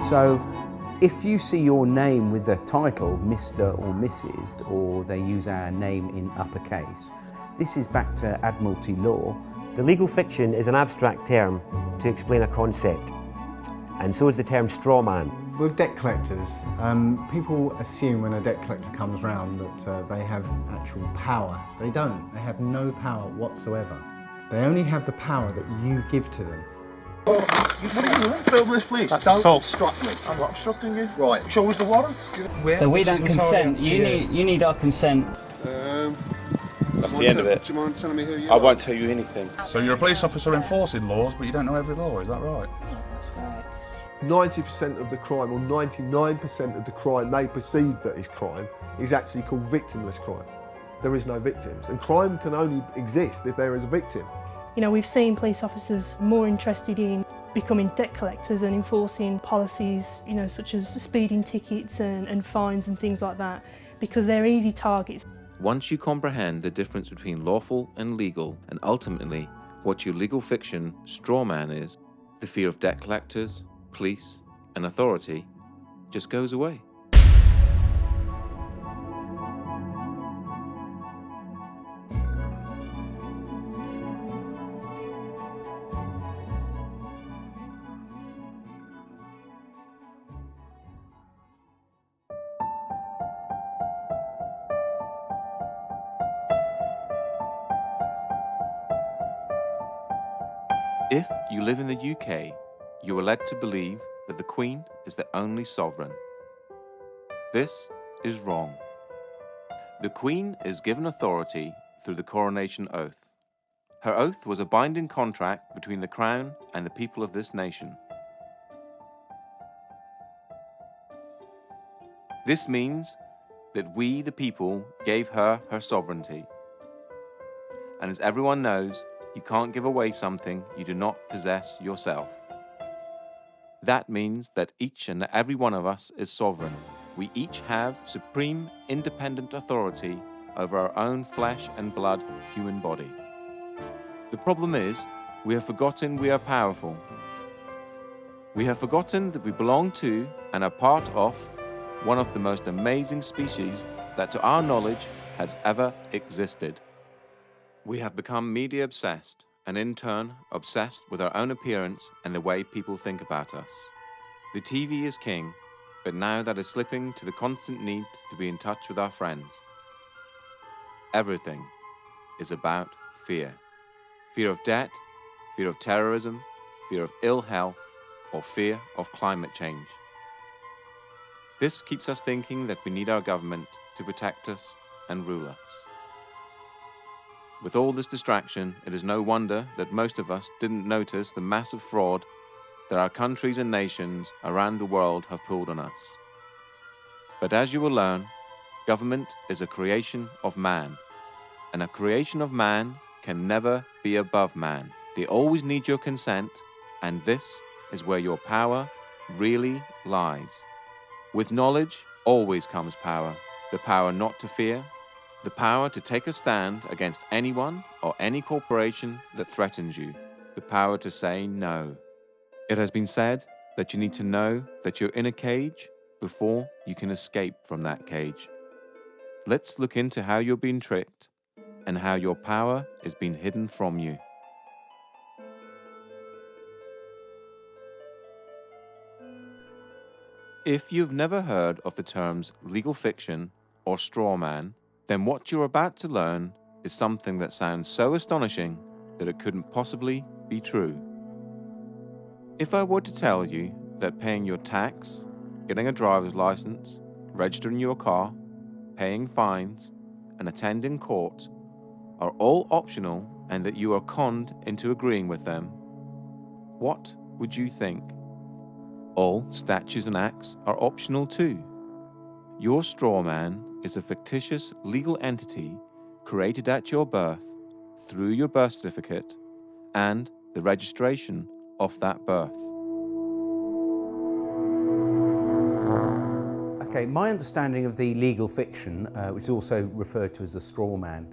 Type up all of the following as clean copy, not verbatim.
So if you see your name with the title Mr. or Mrs., or they use our name in uppercase, this is back to Admiralty law. The legal fiction is an abstract term to explain a concept, and so is the term strawman. With debt collectors, people assume when a debt collector comes round that they have actual power. They don't. They have no power whatsoever. They only have the power that you give to them. What are you doing? Film this, please. Don't obstruct me. I'm not obstructing you. Right. Show us the warrant. So we don't consent. You need our consent. That's the end of it. Do you mind telling me who you I are? won't tell you anything. So you're a police officer enforcing laws, but you don't know every law, is that right? That's correct. 90% of the crime, or 99% of the crime they perceive that is crime, is actually called victimless crime. There is no victims, and crime can only exist if there is a victim. You know, we've seen police officers more interested in becoming debt collectors and enforcing policies, you know, such as speeding tickets and fines and things like that, because they're easy targets. Once you comprehend the difference between lawful and legal, and ultimately what your legal fiction strawman is, the fear of debt collectors, police, and authority just goes away. If you live in the UK, you are led to believe that the Queen is the only sovereign. This is wrong. The Queen is given authority through the coronation oath. Her oath was a binding contract between the Crown and the people of this nation. This means that we, the people, gave her her sovereignty. And as everyone knows, you can't give away something you do not possess yourself. That means that each and every one of us is sovereign. We each have supreme, independent authority over our own flesh and blood human body. The problem is, we have forgotten we are powerful. We have forgotten that we belong to and are part of one of the most amazing species that to our knowledge has ever existed. We have become media obsessed, and in turn obsessed with our own appearance and the way people think about us. The TV is king, but now that is slipping to the constant need to be in touch with our friends. Everything is about fear. Fear of debt, fear of terrorism, fear of ill health, or fear of climate change. This keeps us thinking that we need our government to protect us and rule us. With all this distraction, it is no wonder that most of us didn't notice the massive fraud that our countries and nations around the world have pulled on us. But as you will learn, government is a creation of man, and a creation of man can never be above man. They always need your consent, and this is where your power really lies. With knowledge always comes power, the power not to fear, the power to take a stand against anyone or any corporation that threatens you, the power to say no. It has been said that you need to know that you're in a cage before you can escape from that cage. Let's look into how you're being tricked and how your power is being hidden from you. If you've never heard of the terms legal fiction or strawman, then what you're about to learn is something that sounds so astonishing that it couldn't possibly be true. If I were to tell you that paying your tax, getting a driver's license, registering your car, paying fines, and attending court are all optional and that you are conned into agreeing with them, what would you think? All statutes and acts are optional too. Your strawman is a fictitious legal entity created at your birth through your birth certificate and the registration of that birth. Okay, my understanding of the legal fiction, which is also referred to as the straw man,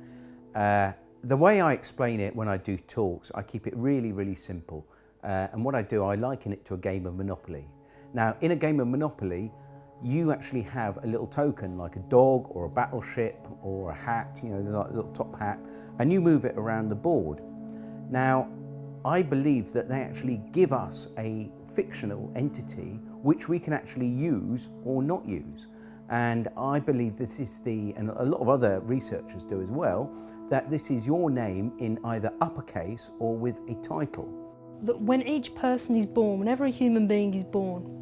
the way I explain it when I do talks, I keep it really, really simple. And what I do, I liken it to a game of Monopoly. Now, in a game of Monopoly, you actually have a little token like a dog or a battleship or a hat, you know, like a little top hat, and you move it around the board. Now, I believe that they actually give us a fictional entity which we can actually use or not use. And I believe this is and a lot of other researchers do as well, that this is your name in either uppercase or with a title. That when each person is born, whenever a human being is born,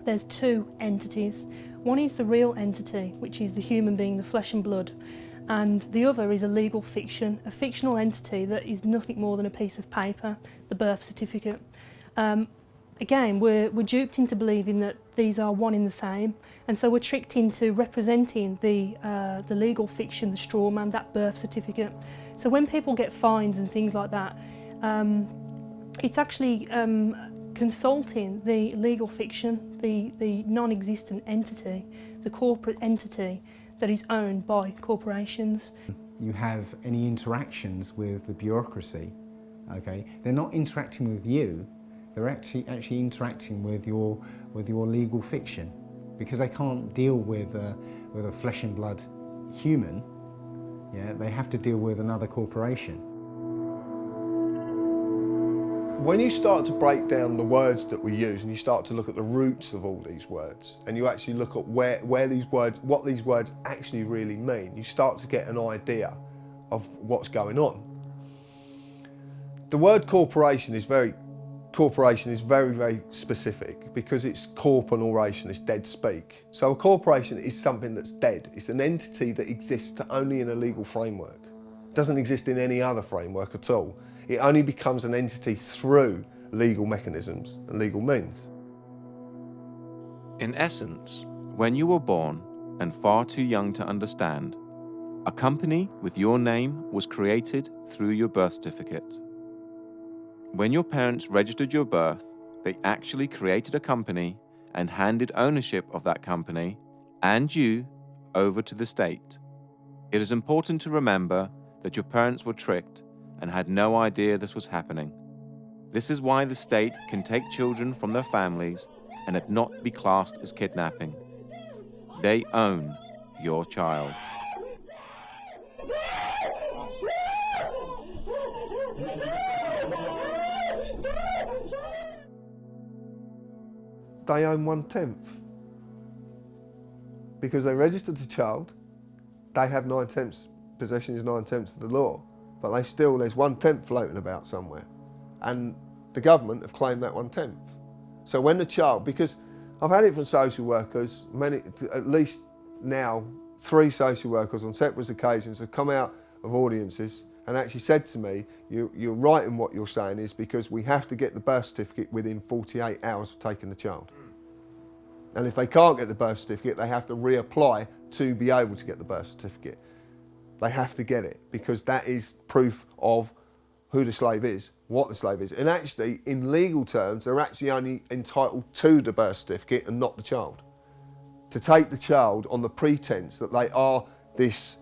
there's two entities. One is the real entity, which is the human being, the flesh and blood, and the other is a legal fiction, a fictional entity that is nothing more than a piece of paper, the birth certificate. Again, we're duped into believing that these are one in the same, and so we're tricked into representing the legal fiction, the strawman, that birth certificate. So when people get fines and things like that, it's actually consulting the legal fiction, the non-existent entity, the corporate entity that is owned by corporations. You have any interactions with the bureaucracy, okay? They're not interacting with you, they're actually interacting with your legal fiction, because they can't deal with a flesh and blood human. Yeah, they have to deal with another corporation. When you start to break down the words that we use and you start to look at the roots of all these words, and you actually look at what these words actually really mean, you start to get an idea of what's going on. The word corporation is very, very specific because it's corp and oration, it's dead speak. So a corporation is something that's dead. It's an entity that exists only in a legal framework. It doesn't exist in any other framework at all. It only becomes an entity through legal mechanisms and legal means. In essence, when you were born and far too young to understand, a company with your name was created through your birth certificate. When your parents registered your birth, they actually created a company and handed ownership of that company and you over to the state. It is important to remember that your parents were tricked and had no idea this was happening. This is why the state can take children from their families and it not be classed as kidnapping. They own your child. They own 1/10. Because they registered the child, they have 9/10. Possession is 9/10 of the law. But there's 1/10 floating about somewhere. And the government have claimed that 1/10. So when the child, because I've had it from social workers, at least now 3 social workers on separate occasions have come out of audiences and actually said to me, you're right in what you're saying is because we have to get the birth certificate within 48 hours of taking the child. And if they can't get the birth certificate, they have to reapply to be able to get the birth certificate. They have to get it because that is proof of who the slave is, what the slave is. And actually, in legal terms, they're actually only entitled to the birth certificate and not the child. To take the child on the pretense that they are this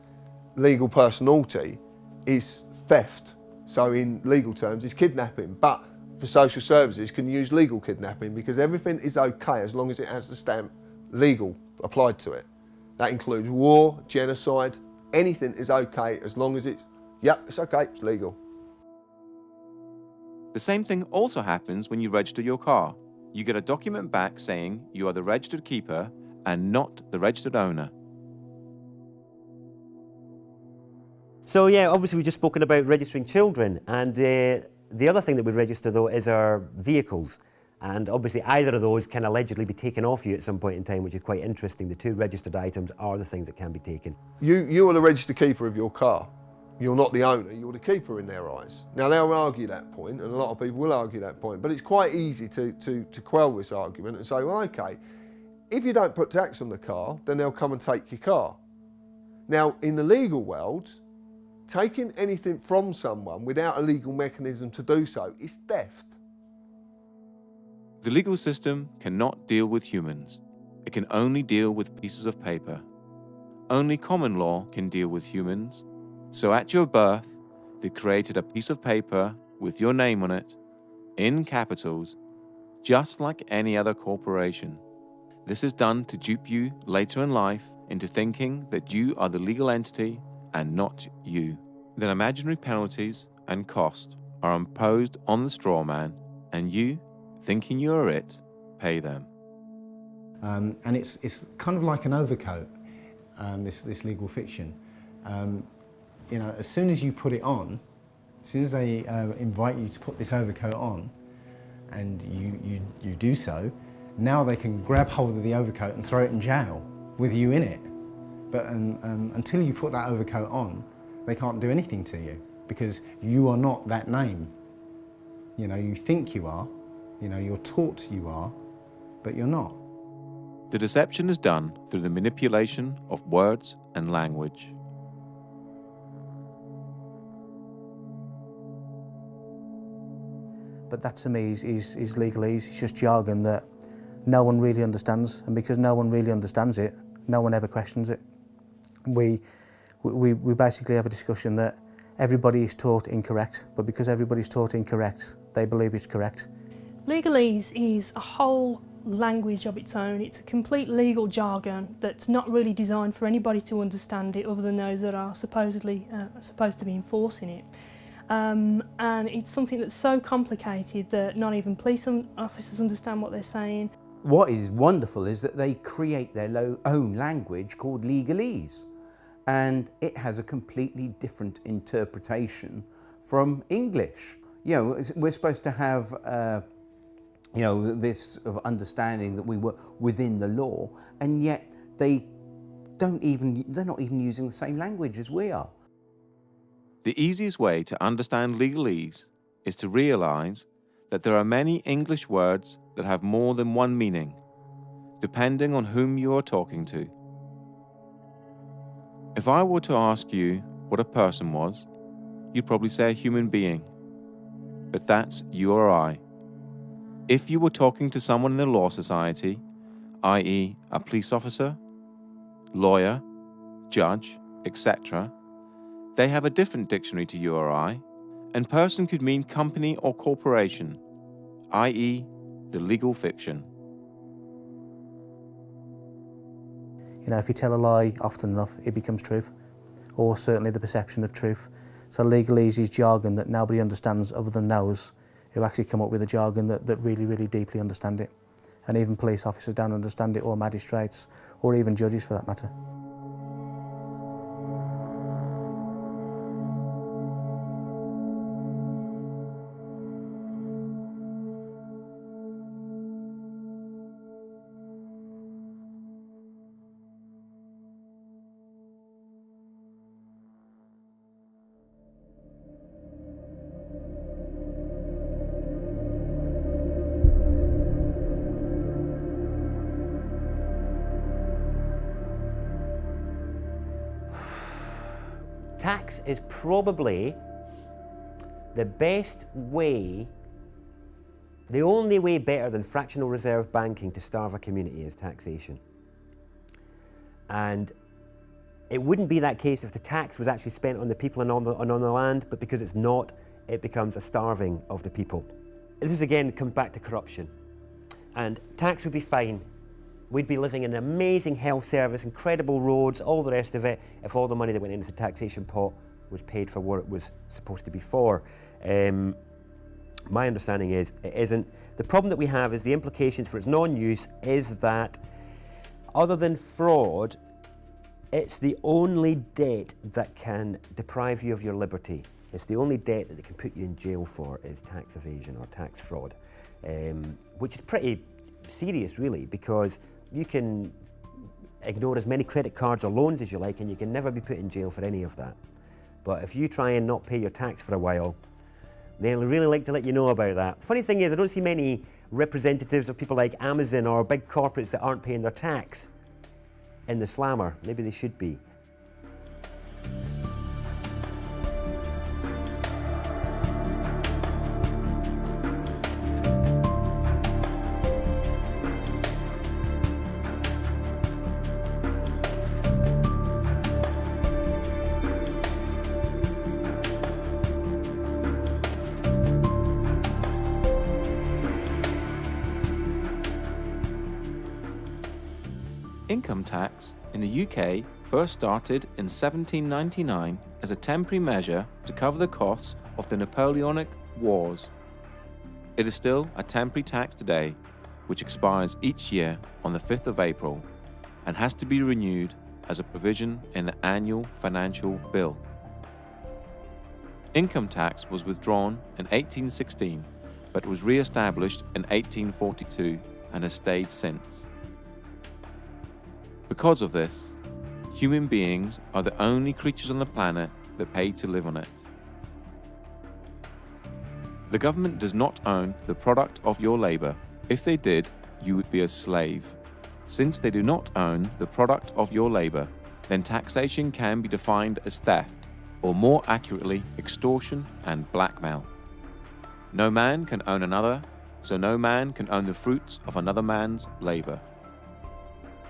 legal personality is theft. So in legal terms, it's kidnapping. But for social services, can use legal kidnapping because everything is okay as long as it has the stamp legal applied to it. That includes war, genocide. Anything is okay as long as it's okay, it's legal. The same thing also happens when you register your car. You get a document back saying you are the registered keeper and not the registered owner. So yeah, obviously we've just spoken about registering children, and the other thing that we register though is our vehicles. And obviously either of those can allegedly be taken off you at some point in time, which is quite interesting. The 2 registered items are the things that can be taken. You are the registered keeper of your car. You're not the owner, you're the keeper in their eyes. Now they'll argue that point, and a lot of people will argue that point, but it's quite easy to quell this argument and say, well, okay, if you don't put tax on the car, then they'll come and take your car. Now, in the legal world, taking anything from someone without a legal mechanism to do so is theft. The legal system cannot deal with humans. It can only deal with pieces of paper. Only common law can deal with humans. So at your birth, they created a piece of paper with your name on it, in capitals, just like any other corporation. This is done to dupe you later in life into thinking that you are the legal entity and not you. Then imaginary penalties and cost are imposed on the straw man, and you, thinking you are it, pay them. And it's kind of like an overcoat, this legal fiction. You know, as soon as you put it on, as soon as they invite you to put this overcoat on, and you do so, now they can grab hold of the overcoat and throw it in jail with you in it. But until you put that overcoat on, they can't do anything to you because you are not that name. You know, you think you are, you know, you're taught you are, but you're not. The deception is done through the manipulation of words and language. But that to me is legalese. It's just jargon that no one really understands, and because no one really understands it, no one ever questions it. We basically have a discussion that everybody is taught incorrect, but because everybody's taught incorrect, they believe it's correct. Legalese is a whole language of its own. It's a complete legal jargon that's not really designed for anybody to understand it other than those that are supposedly supposed to be enforcing it. And it's something that's so complicated that not even police officers understand what they're saying. What is wonderful is that they create their own language called legalese, and it has a completely different interpretation from English. You know, we're supposed to have you know, this sort of understanding that we were within the law, and yet they're not even using the same language as we are. The easiest way to understand legalese is to realize that there are many English words that have more than one meaning, depending on whom you are talking to. If I were to ask you what a person was, you'd probably say a human being, but that's you or I. If you were talking to someone in the law society, i.e. a police officer, lawyer, judge, etc., they have a different dictionary to you or I, and person could mean company or corporation, i.e. the legal fiction. You know, if you tell a lie often enough, it becomes truth, or certainly the perception of truth. So legalese is jargon that nobody understands other than those who actually come up with a jargon that really, really deeply understand it. And even police officers don't understand it, or magistrates, or even judges for that matter. Tax is probably the best way, the only way better than fractional reserve banking to starve a community is taxation. And it wouldn't be that case if the tax was actually spent on the people and on the land, but because it's not, it becomes a starving of the people. This again comes back to corruption. And tax would be fine. We'd be living in an amazing health service, incredible roads, all the rest of it, if all the money that went into the taxation pot was paid for what it was supposed to be for. My understanding is it isn't. The problem that we have is the implications for its non-use is that, other than fraud, it's the only debt that can deprive you of your liberty. It's the only debt that they can put you in jail for is tax evasion or tax fraud, which is pretty serious really, because you can ignore as many credit cards or loans as you like and you can never be put in jail for any of that. But if you try and not pay your tax for a while, they'll really like to let you know about that. Funny thing is, I don't see many representatives of people like Amazon or big corporates that aren't paying their tax in the slammer. Maybe they should be. Income tax in the UK first started in 1799 as a temporary measure to cover the costs of the Napoleonic Wars. It is still a temporary tax today, which expires each year on the 5th of April and has to be renewed as a provision in the annual financial bill. Income tax was withdrawn in 1816, but was re-established in 1842 and has stayed since. Because of this, human beings are the only creatures on the planet that pay to live on it. The government does not own the product of your labor. If they did, you would be a slave. Since they do not own the product of your labor, then taxation can be defined as theft, or more accurately, extortion and blackmail. No man can own another, so no man can own the fruits of another man's labor.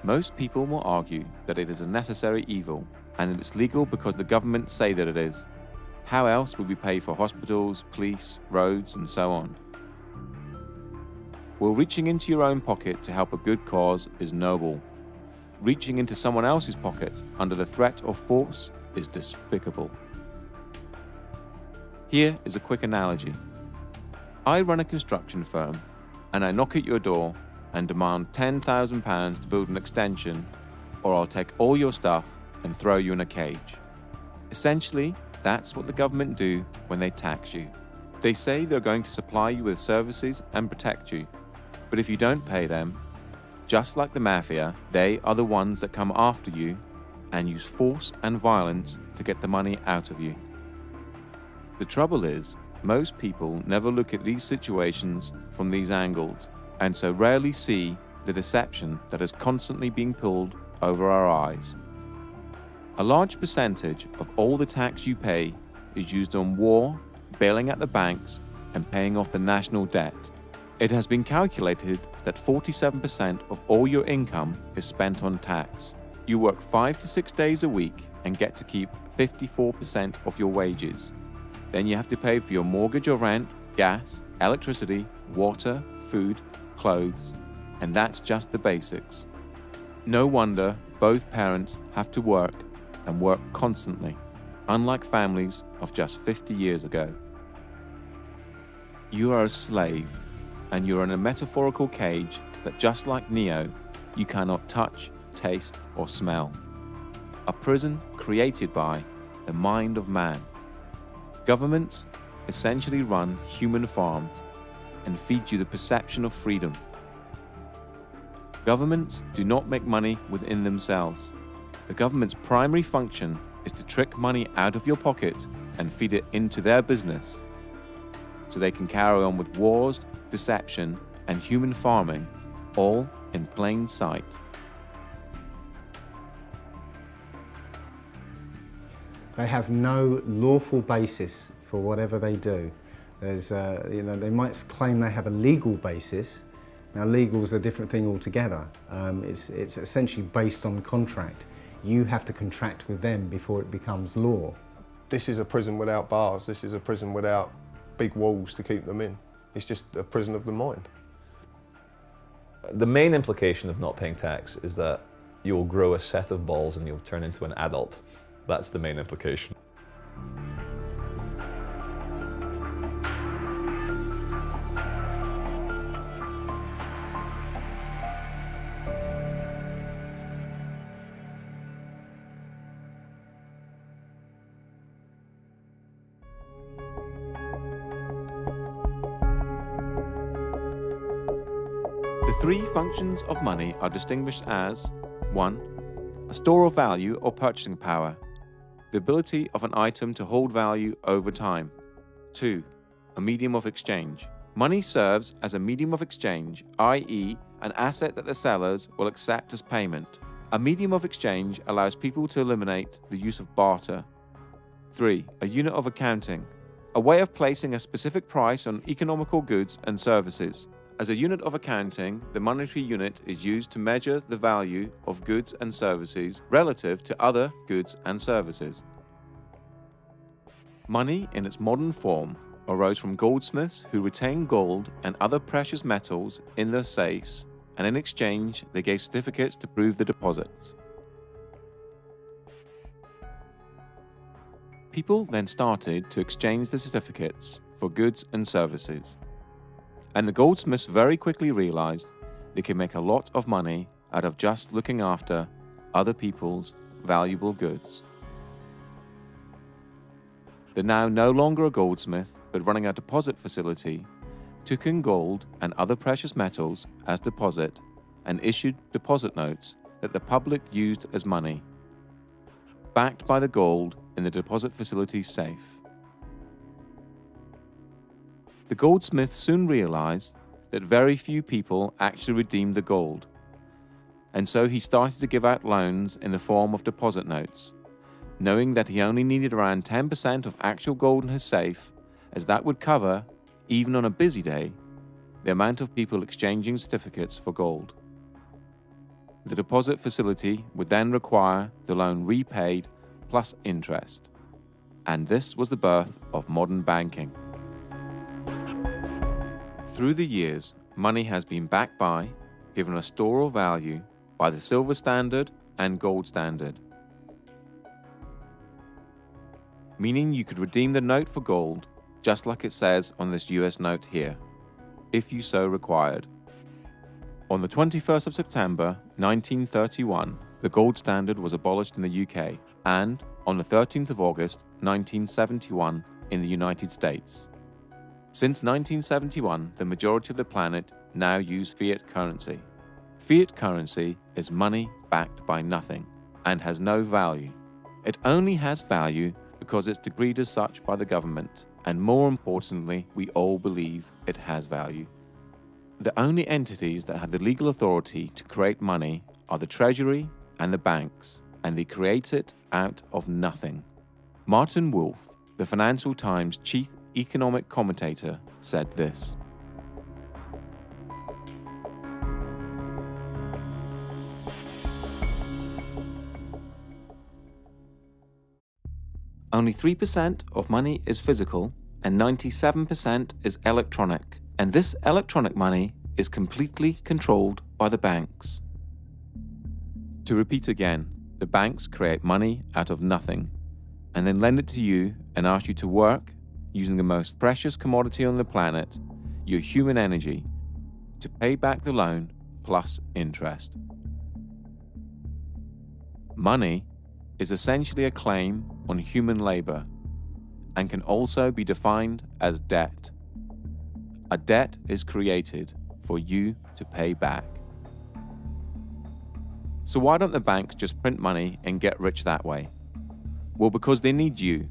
Most people will argue that it is a necessary evil and that it's legal because the government say that it is. How else would we pay for hospitals, police, roads, and so on? Well, reaching into your own pocket to help a good cause is noble. Reaching into someone else's pocket under the threat of force is despicable. Here is a quick analogy. I run a construction firm, and I knock at your door and demand £10,000 to build an extension, or I'll take all your stuff and throw you in a cage. Essentially, that's what the government do when they tax you. They say they're going to supply you with services and protect you, but if you don't pay them, just like the mafia, they are the ones that come after you and use force and violence to get the money out of you. The trouble is, most people never look at these situations from these angles, and so rarely see the deception that is constantly being pulled over our eyes. A large percentage of all the tax you pay is used on war, bailing out the banks, and paying off the national debt. It has been calculated that 47% of all your income is spent on tax. You work 5 to 6 days a week and get to keep 54% of your wages. Then you have to pay for your mortgage or rent, gas, electricity, water, food, clothes, and that's just the basics. No wonder both parents have to work and work constantly, unlike families of just 50 years ago. You are a slave, and you're in a metaphorical cage that, just like Neo, you cannot touch, taste, or smell. A prison created by the mind of man. Governments essentially run human farms and feed you the perception of freedom. Governments do not make money within themselves. The government's primary function is to trick money out of your pocket and feed it into their business, so they can carry on with wars, deception, and human farming, all in plain sight. They have no lawful basis for whatever they do. There's, they might claim they have a legal basis. Now, legal is a different thing altogether. It's essentially based on contract. You have to contract with them before it becomes law. This is a prison without bars. This is a prison without big walls to keep them in. It's just a prison of the mind. The main implication of not paying tax is that you'll grow a set of balls and you'll turn into an adult. That's the main implication. The three functions of money are distinguished as 1. A store of value or purchasing power, the ability of an item to hold value over time. 2. A medium of exchange. Money serves as a medium of exchange, i.e., an asset that the sellers will accept as payment. A medium of exchange allows people to eliminate the use of barter. 3. A unit of accounting, a way of placing a specific price on economical goods and services. As a unit of accounting, the monetary unit is used to measure the value of goods and services relative to other goods and services. Money in its modern form arose from goldsmiths who retained gold and other precious metals in their safes and in exchange they gave certificates to prove the deposits. People then started to exchange the certificates for goods and services, and the goldsmiths very quickly realized they could make a lot of money out of just looking after other people's valuable goods. They're now no longer a goldsmith, but running a deposit facility, took in gold and other precious metals as deposit and issued deposit notes that the public used as money, backed by the gold in the deposit facility's safe. The goldsmiths soon realized that very few people actually redeemed the gold, and so he started to give out loans in the form of deposit notes, knowing that he only needed around 10% of actual gold in his safe, as that would cover, even on a busy day, the amount of people exchanging certificates for gold. The deposit facility would then require the loan repaid plus interest, and this was the birth of modern banking. Through the years, money has been backed by, given a store of value, by the silver standard and gold standard, meaning you could redeem the note for gold, just like it says on this US note here, if you so required. On the 21st of September 1931, the gold standard was abolished in the UK, and on the 13th of August 1971 in the United States. Since 1971, the majority of the planet now use fiat currency. Fiat currency is money backed by nothing and has no value. It only has value because it's decreed as such by the government, and more importantly, we all believe it has value. The only entities that have the legal authority to create money are the Treasury and the banks, and they create it out of nothing. Martin Wolf, the Financial Times chief economic commentator, said this: only 3% of money is physical and 97% is electronic, and this electronic money is completely controlled by the banks. To repeat again, the banks create money out of nothing and then lend it to you and ask you to work using the most precious commodity on the planet, your human energy, to pay back the loan plus interest. Money is essentially a claim on human labor and can also be defined as debt. A debt is created for you to pay back. So why don't the banks just print money and get rich that way? Well, because they need you.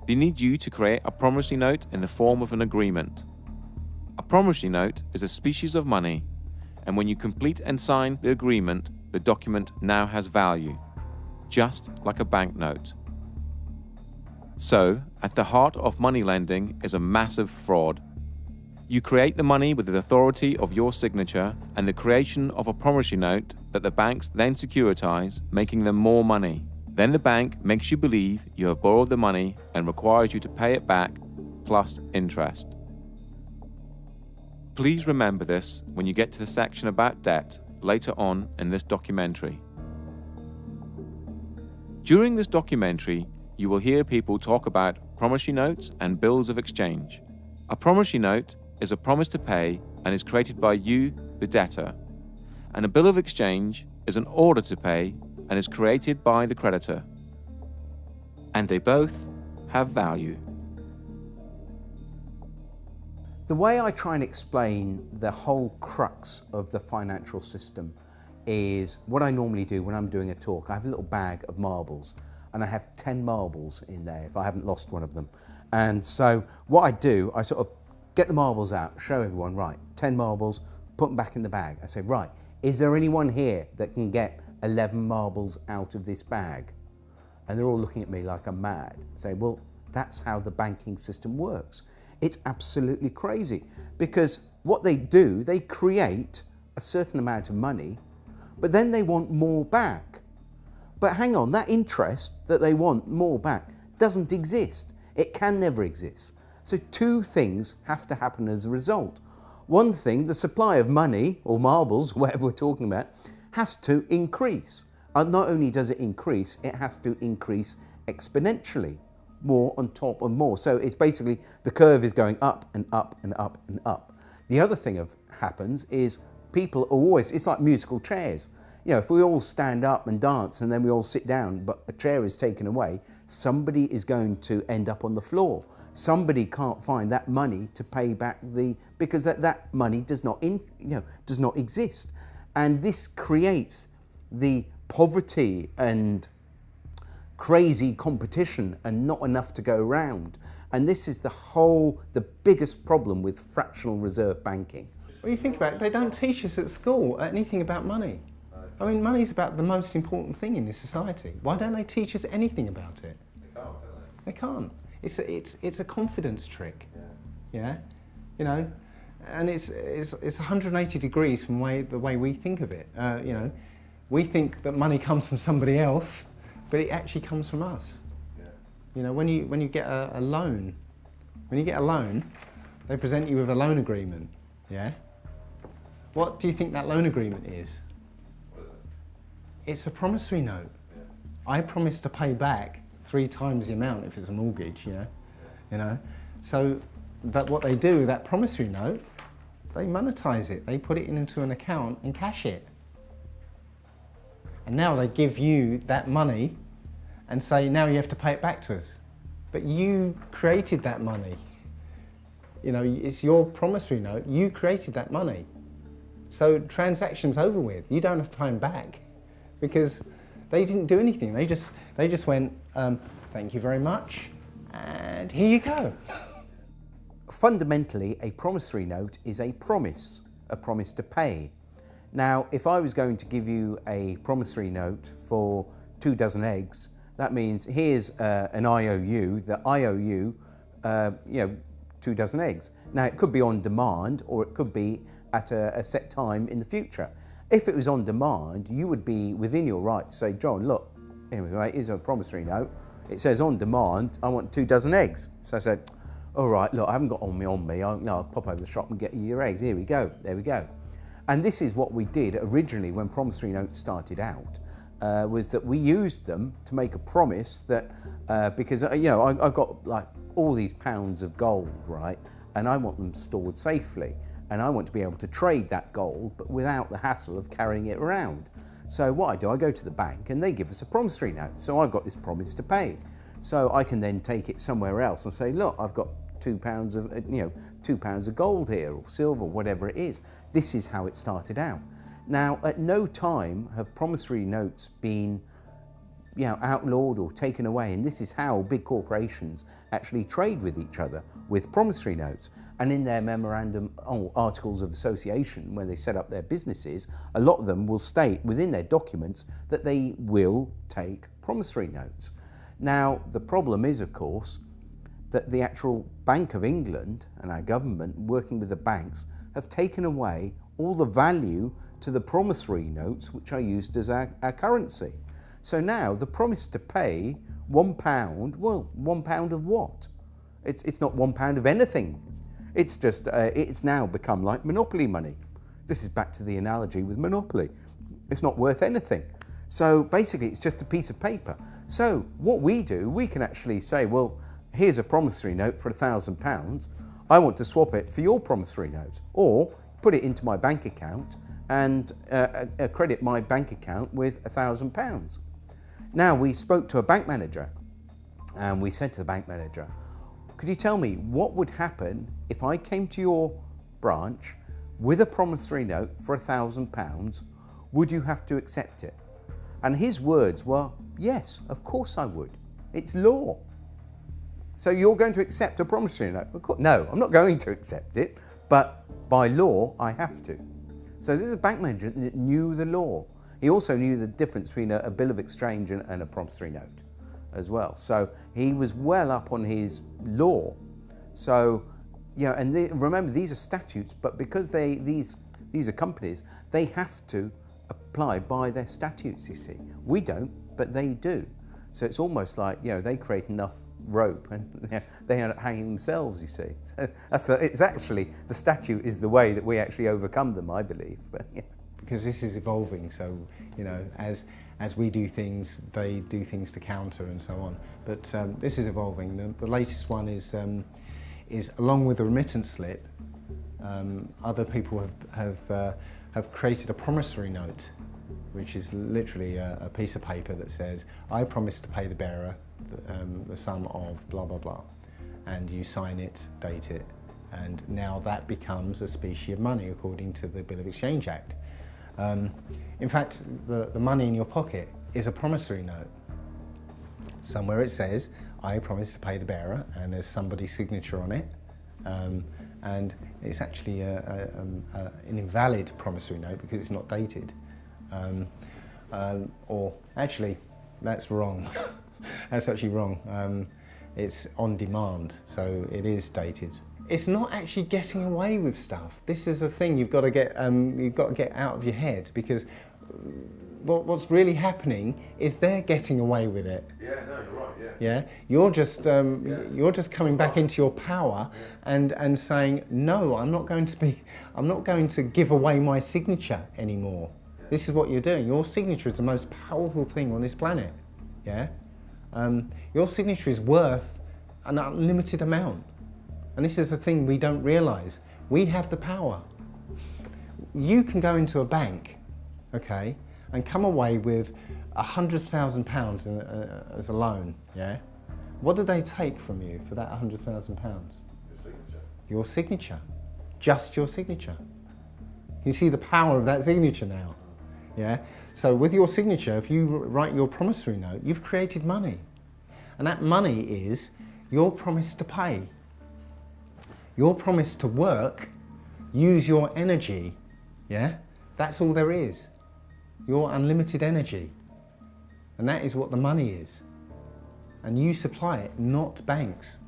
They need you to create a promissory note in the form of an agreement. A promissory note is a species of money, and when you complete and sign the agreement, the document now has value, just like a banknote. So, at the heart of money lending is a massive fraud. You create the money with the authority of your signature and the creation of a promissory note that the banks then securitize, making them more money. Then the bank makes you believe you have borrowed the money and requires you to pay it back plus interest. Please remember this when you get to the section about debt later on in this documentary. During this documentary, you will hear people talk about promissory notes and bills of exchange. A promissory note is a promise to pay and is created by you, the debtor, and a bill of exchange is an order to pay and is created by the creditor. And they both have value. The way I try and explain the whole crux of the financial system is what I normally do when I'm doing a talk. I have a little bag of marbles and I have 10 marbles in there if I haven't lost one of them. And so what I do, I sort of get the marbles out, show everyone, right, 10 marbles, put them back in the bag. I say, right, is there anyone here that can get 11 marbles out of this bag? And they're all looking at me like I'm mad. I say, well, that's how the banking system works. It's absolutely crazy because what they do, they create a certain amount of money, but then they want more back. But hang on, that interest that they want more back doesn't exist. It can never exist. So two things have to happen as a result. one thing, the supply of money, or marbles, whatever we're talking about, has to increase. And not only does it increase, it has to increase exponentially, more on top of more. So it's basically, the curve is going up and up and up and up. The other thing that happens is people are always, it's like musical chairs. You know, if we all stand up and dance and then we all sit down, but a chair is taken away, somebody is going to end up on the floor. Somebody can't find that money to pay back because that money does not exist. And this creates the poverty and crazy competition and not enough to go around. And this is the biggest problem with fractional reserve banking. Well, you think about it, they don't teach us at school anything about money. I mean, money's about the most important thing in this society. Why don't they teach us anything about it? They can't, do they? They can't. It's a confidence trick. Yeah? You know, and it's 180 degrees from the way we think of it. You know, we think that money comes from somebody else, but it actually comes from us. You know, when you get a loan, they present you with a loan agreement. Yeah. What do you think that loan agreement is? What is it? It's a promissory note. Yeah. I promise to pay back 3 times the amount if it's a mortgage. Yeah. You know. So what they do, that promissory note, they monetize it. They put it into an account and cash it. And now they give you that money and say, now you have to pay it back to us. But you created that money. You know, it's your promissory note, you created that money. So transaction's over with. You don't have to pay them back because they didn't do anything. They just went, thank you very much, and here you go. Fundamentally, a promissory note is a promise to pay. Now, if I was going to give you a promissory note for 2 dozen eggs, that means here's an IOU, the IOU, 2 dozen eggs. Now, it could be on demand or it could be at a set time in the future. If it was on demand, you would be within your right to say, John, look, here's a promissory note. It says on demand, I want 2 dozen eggs. So I said, all right, look, I haven't got on me. I'll pop over the shop and get you your eggs. Here we go, there we go. And this is what we did originally when promissory notes started out. Was that we used them to make a promise that, because I've got like all these pounds of gold, right? And I want them stored safely. And I want to be able to trade that gold, but without the hassle of carrying it around. So what I do, I go to the bank and they give us a promissory note. So I've got this promise to pay. So I can then take it somewhere else and say, look, I've got 2 pounds of, 2 pounds of gold here, or silver, whatever it is. This is how it started out. Now, at no time have promissory notes been outlawed or taken away, and this is how big corporations actually trade with each other, with promissory notes. And in their memorandum articles of association, when they set up their businesses, a lot of them will state within their documents that they will take promissory notes. Now, the problem is, of course, that the actual Bank of England and our government, working with the banks, have taken away all the value to the promissory notes, which are used as our currency. So now the promise to pay £1, well, £1 of what? It's not £1 of anything. It's just, it's now become like monopoly money. This is back to the analogy with monopoly. It's not worth anything. So basically it's just a piece of paper. So what we do, we can actually say, well, here's a promissory note for £1,000. I want to swap it for your promissory note, or put it into my bank account and credit my bank account with £1,000. Now, we spoke to a bank manager and we said to the bank manager, could you tell me what would happen if I came to your branch with a promissory note for £1,000? Would you have to accept it? And his words were, yes, of course I would. It's law. So you're going to accept a promissory note? No, I'm not going to accept it, but by law, I have to. So this is a bank manager that knew the law. He also knew the difference between a bill of exchange and a promissory note as well. So he was well up on his law. So, and remember, these are statutes, but because these are companies, they have to apply by their statutes, you see. We don't, but they do. So it's almost like, they create enough rope, and they end up hanging themselves, you see. So it's actually, the statute is the way that we actually overcome them, I believe. But, yeah. Because this is evolving, so as we do things, they do things to counter and so on. But this is evolving. The latest one is along with the remittance slip, other people have created a promissory note, which is literally a piece of paper that says, I promise to pay the bearer the sum of blah blah blah, and you sign it, date it, and now that becomes a specie of money according to the Bill of Exchange Act. In fact, the money in your pocket is a promissory note. Somewhere it says, I promise to pay the bearer, and there's somebody's signature on it, and it's actually an invalid promissory note because it's not dated. Or actually, that's wrong. That's actually wrong. It's on demand, so it is dated. It's not actually getting away with stuff. This is the thing you've got to get out of your head, because what's really happening is they're getting away with it. Yeah, no, you're right. Yeah. Yeah, you're just coming back into your power and saying, no, I'm not going to give away my signature anymore. This is what you're doing. Your signature is the most powerful thing on this planet. Yeah, your signature is worth an unlimited amount. And this is the thing we don't realise. We have the power. You can go into a bank, okay, and come away with £100,000 as a loan, yeah? What do they take from you for that £100,000? Your signature. Your signature. Just your signature. You see the power of that signature now, yeah? So with your signature, if you write your promissory note, you've created money. And that money is your promise to pay. Your promise to work, use your energy, yeah? That's all there is. Your unlimited energy. And that is what the money is. And you supply it, not banks.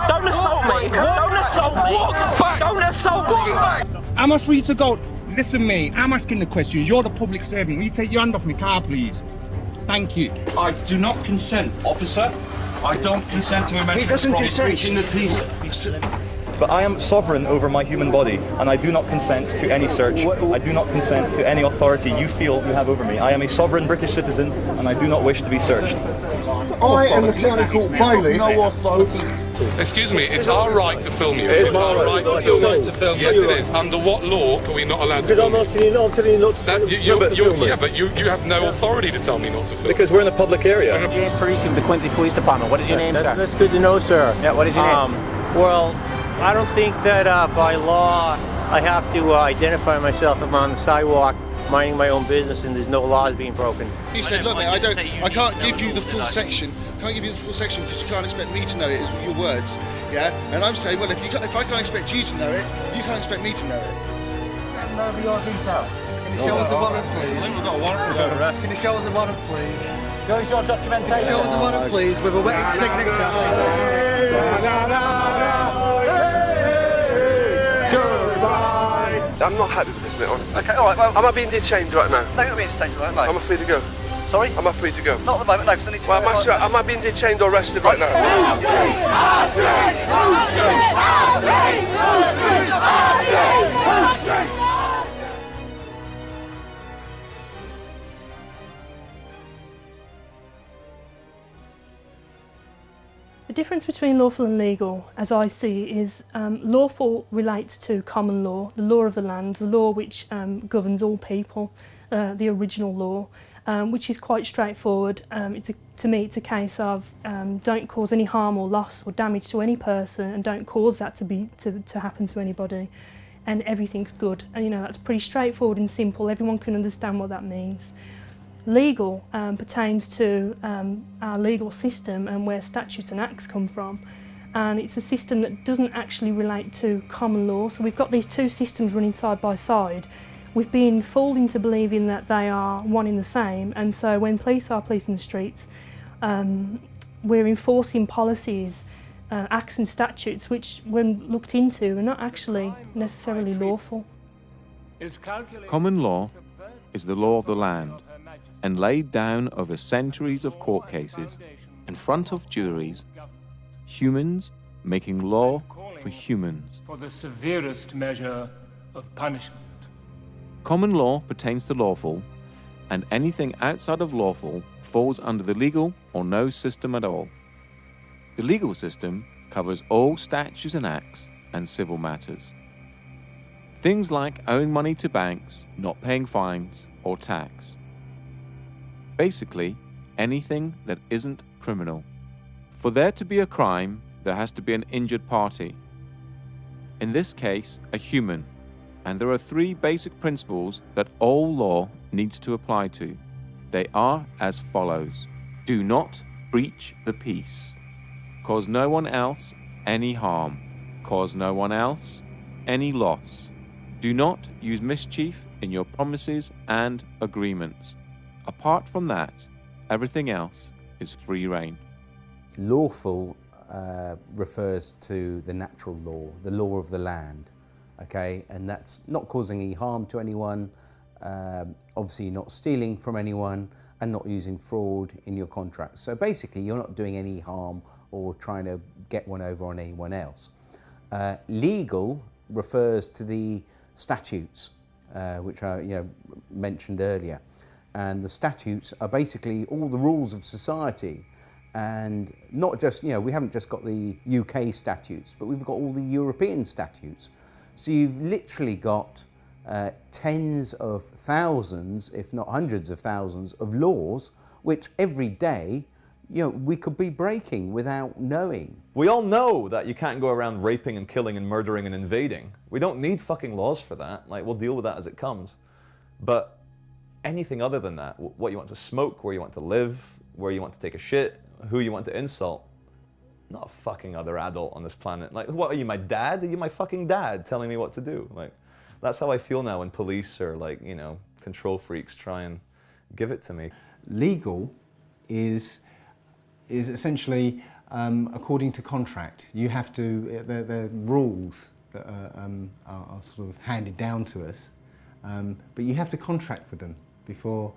Don't assault me! Don't assault me! Don't assault me! Am I free to go? Listen, mate, I'm asking the questions. You're the public servant. Will you take your hand off my car, please? Thank you. I do not consent, officer. I don't consent to a mental promise breaching the peace. But I am sovereign over my human body, and I do not consent to any search. I do not consent to any authority you feel you have over me. I am a sovereign British citizen, and I do not wish to be searched. I am the county court bailiff. No authority. Excuse me, it's our right to film you. It's our right to film you. Yes, it is. Under what law are we not allowed to film you? Because I'm telling you not to film. Yeah, but you have no authority to tell me not to film. Because we're in a public area. James Parisi with the Quincy Police Department. What is your name, sir? That's good to know, sir. Yeah, what is your name? Well, I don't think that by law I have to identify myself if I'm on the sidewalk minding my own business and there's no laws being broken. You said, look, mate, I can't give you the full section. Can't give you the full section because you can't expect me to know it. Is your words, yeah? And I'm saying, well, if I can't expect you to know it, you can't expect me to know it. Over your details. Can you show us a warrant, please? I think we've got a warrant for arrest. Can you show us a warrant, please? Show us your documentation. Show us a warrant, please, with a wet signature. I'm not happy with this, mate, honestly. Okay, alright, well... Am I being detained right now? No, you're not being detained right now. Am I free to go? Sorry? Am I free to go? Not at the moment, no, because I need to... Well, am I being detained or arrested right now? The difference between lawful and legal, as I see, is lawful relates to common law, the law of the land, the law which governs all people, the original law, which is quite straightforward. To me, it's a case of don't cause any harm or loss or damage to any person, and don't cause that to happen to anybody, and everything's good. And that's pretty straightforward and simple. Everyone can understand what that means. Legal pertains to our legal system and where statutes and acts come from. And it's a system that doesn't actually relate to common law. So we've got these two systems running side by side. We've been fooled into believing that they are one and the same. And so when police are policing the streets, we're enforcing policies, acts and statutes which, when looked into, are not actually necessarily lawful. Common law is the law of the land and laid down over centuries of court cases in front of juries, humans making law for humans. For the severest measure of punishment. Common law pertains to lawful, and anything outside of lawful falls under the legal or no system at all. The legal system covers all statutes and acts and civil matters. Things like owing money to banks, not paying fines or tax. Basically, anything that isn't criminal. For there to be a crime, there has to be an injured party. In this case, a human. And there are three basic principles that all law needs to apply to. They are as follows. Do not breach the peace. Cause no one else any harm. Cause no one else any loss. Do not use mischief in your promises and agreements. Apart from that, everything else is free rein. Lawful refers to the natural law, the law of the land, okay? And that's not causing any harm to anyone, obviously not stealing from anyone, and not using fraud in your contracts. So basically, you're not doing any harm or trying to get one over on anyone else. Legal refers to the statutes, which I mentioned earlier. And the statutes are basically all the rules of society. And not just, we haven't just got the UK statutes, but we've got all the European statutes. So you've literally got tens of thousands, if not hundreds of thousands of laws, which every day, we could be breaking without knowing. We all know that you can't go around raping and killing and murdering and invading. We don't need fucking laws for that. Like, we'll deal with that as it comes. But anything other than that, what you want to smoke, where you want to live, where you want to take a shit, who you want to insult, not a fucking other adult on this planet. Like, what are you, my dad? Are you my fucking dad telling me what to do? Like, that's how I feel now when police or control freaks try and give it to me. Legal is essentially according to contract. You have to, the rules that are sort of handed down to us, but you have to contract with them before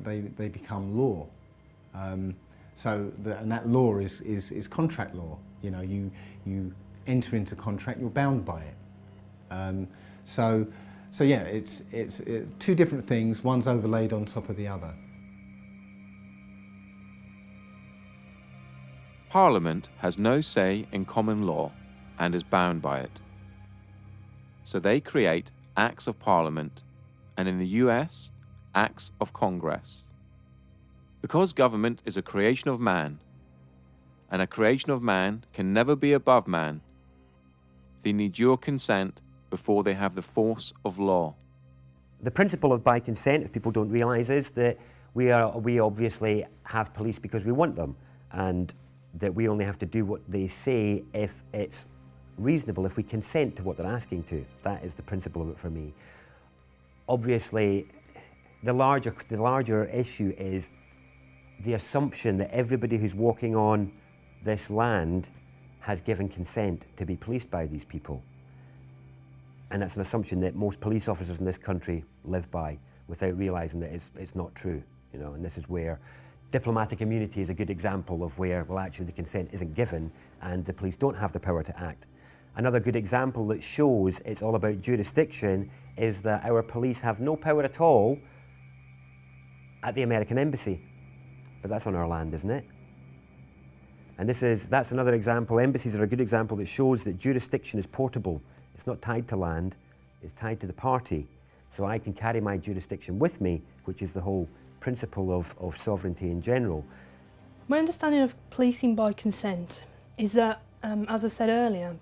they become law. And that law is contract law. You enter into contract, you're bound by it. So yeah, it's two different things. One's overlaid on top of the other. Parliament has no say in common law and is bound by it. So they create Acts of Parliament, and in the US, Acts of Congress. Because government is a creation of man, and a creation of man can never be above man, they need your consent before they have the force of law. The principle of by consent, if people don't realise, is that we obviously have police because we want them, and that we only have to do what they say if it's reasonable, if we consent to what they're asking to. That is the principle of it for me. Obviously, the larger issue is the assumption that everybody who's walking on this land has given consent to be policed by these people. And that's an assumption that most police officers in this country live by without realising that it's not true, and this is where diplomatic immunity is a good example of where, well, actually the consent isn't given and the police don't have the power to act. Another good example that shows it's all about jurisdiction is that our police have no power at all at the American embassy. But that's on our land, isn't it? And that's another example. Embassies are a good example that shows that jurisdiction is portable. It's not tied to land, it's tied to the party. So I can carry my jurisdiction with me, which is the whole principle of sovereignty in general. My understanding of policing by consent is that, as I said earlier,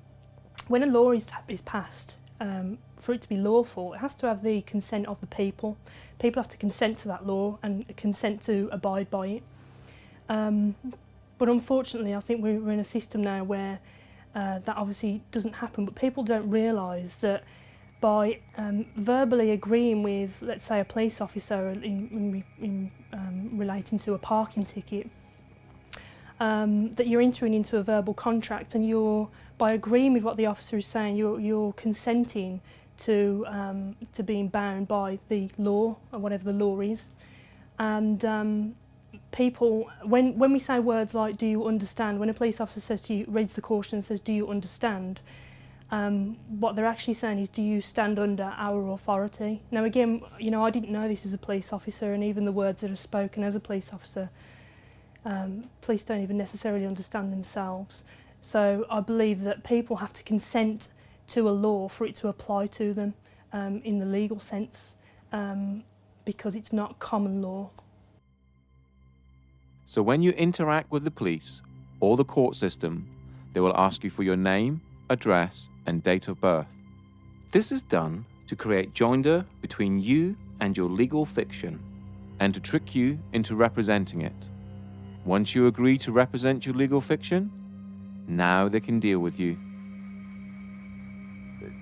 when a law is passed for it to be lawful, it has to have the consent of the people. People have to consent to that law and consent to abide by it. But unfortunately, I think we're in a system now where that obviously doesn't happen, but people don't realise that by verbally agreeing with, let's say, a police officer in relating to a parking ticket, that you're entering into a verbal contract, and by agreeing with what the officer is saying, you're consenting to being bound by the law, or whatever the law is. And people, when we say words like "do you understand," when a police officer says to you, reads the caution and says "do you understand," what they're actually saying is, do you stand under our authority? Now again, you know, I didn't know this as a police officer, and even the words that are spoken as a police officer, police don't even necessarily understand themselves. So I believe that people have to consent to a law for it to apply to them in the legal sense, because it's not common law. So when you interact with the police or the court system, they will ask you for your name, address, and date of birth. This is done to create joinder between you and your legal fiction, and to trick you into representing it. Once you agree to represent your legal fiction, now they can deal with you.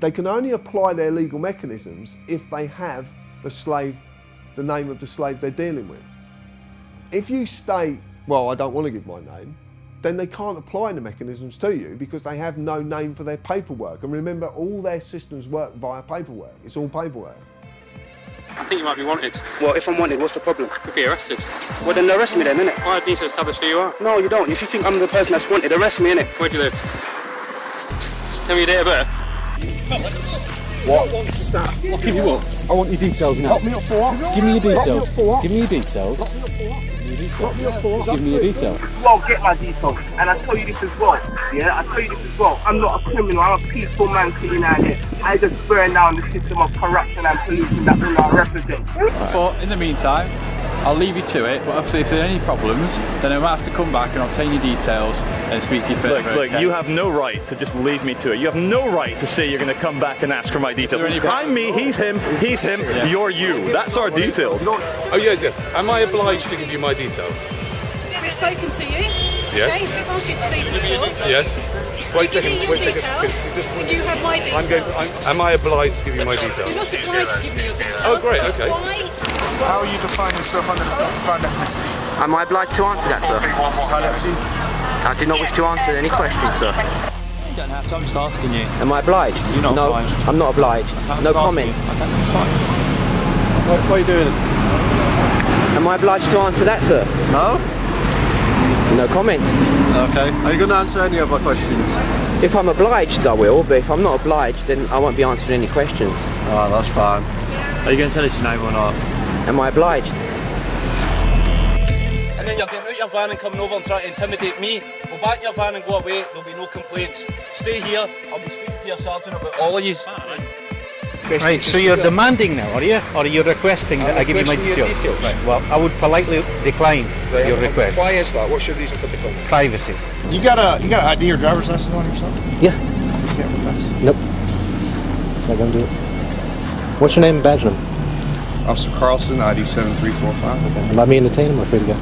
They can only apply their legal mechanisms if they have the name of the slave they're dealing with. If you state, well, I don't want to give my name, then they can't apply the mechanisms to you because they have no name for their paperwork. And remember, all their systems work via paperwork. It's all paperwork. I think you might be wanted. Well, if I'm wanted, what's the problem? Could be arrested. Well, then arrest me then, innit? I need to establish who you are. No, you don't. If you think I'm the person that's wanted, arrest me, innit? Where do you live? Tell me your date of birth. What? I want to start. I'll give you up. I want your details now. Lock me up for what? Give me your details. Lock me up for what? Give me your details. Lock me up for what? Lock me up for what? Give me your details. You won't get my details. And I tell you this as well. Yeah, I tell you this as well. I'm not a criminal. I'm a peaceful man sitting out here. I just burn down the system of corruption and pollution that will not represent. But in the meantime, I'll leave you to it, but obviously if there are any problems, then I might have to come back and obtain your details and speak to you further. Look, you have no right to just leave me to it. You have no right to say you're going to come back and ask for my details. I'm me, he's him, yeah. You're you. That's our details. Oh yeah. Am I obliged to give you my details? We've spoken to you. Yes. Okay, we've asked you to leave the store. Yes. Wait a second. Give me your details. You have my details. Am I obliged to give you my details? You're not obliged to give me your details. Oh, great, okay. Why? How you define yourself under the sex of found ethnicity? Am I obliged to answer that, sir? I do not wish to answer any questions, sir. You don't have to, I'm just asking you. Am I obliged? You're not obliged. I'm not obliged. No comment. Okay, that's fine. What are you doing? Am I obliged to answer that, sir? No? No comment. Okay. Are you going to answer any of my questions? If I'm obliged, I will, but if I'm not obliged, then I won't be answering any questions. Oh, that's fine. Are you going to tell us your name or not? Am I obliged? And then you're getting out your van and coming over and trying to intimidate me. Go back in your van and go away, there'll be no complaints. Stay here, I'll be speaking to your sergeant about all of you. Right, so you're demanding now, are you? Or are you requesting that I give you my details? Right, well, I would politely decline your request. Why is that? What's your reason for declining? Privacy. You got an ID or driver's license on yourself? Yeah. You see it with us? Nope. Not gonna do it. What's your name and badge number? Officer Carlson, ID 7345. Am I being detained or free to go?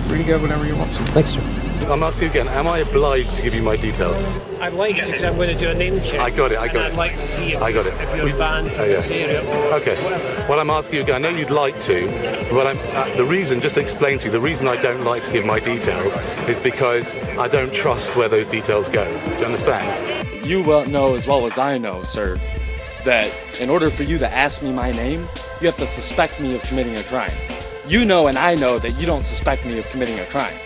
Free to go whenever you want to. Thank you, sir. I'm asking again, am I obliged to give you my details? I'd like to, because I'm going to do a name check. I got it. I'd like to see I got it. if you're banned from this area or okay. whatever. Well, I'm asking you again, I know you'd like to, but the reason, just to explain to you, the reason I don't like to give my details is because I don't trust where those details go. Do you understand? You well know as well as I know, sir, that in order for you to ask me my name, you have to suspect me of committing a crime. You know and I know that you don't suspect me of committing a crime.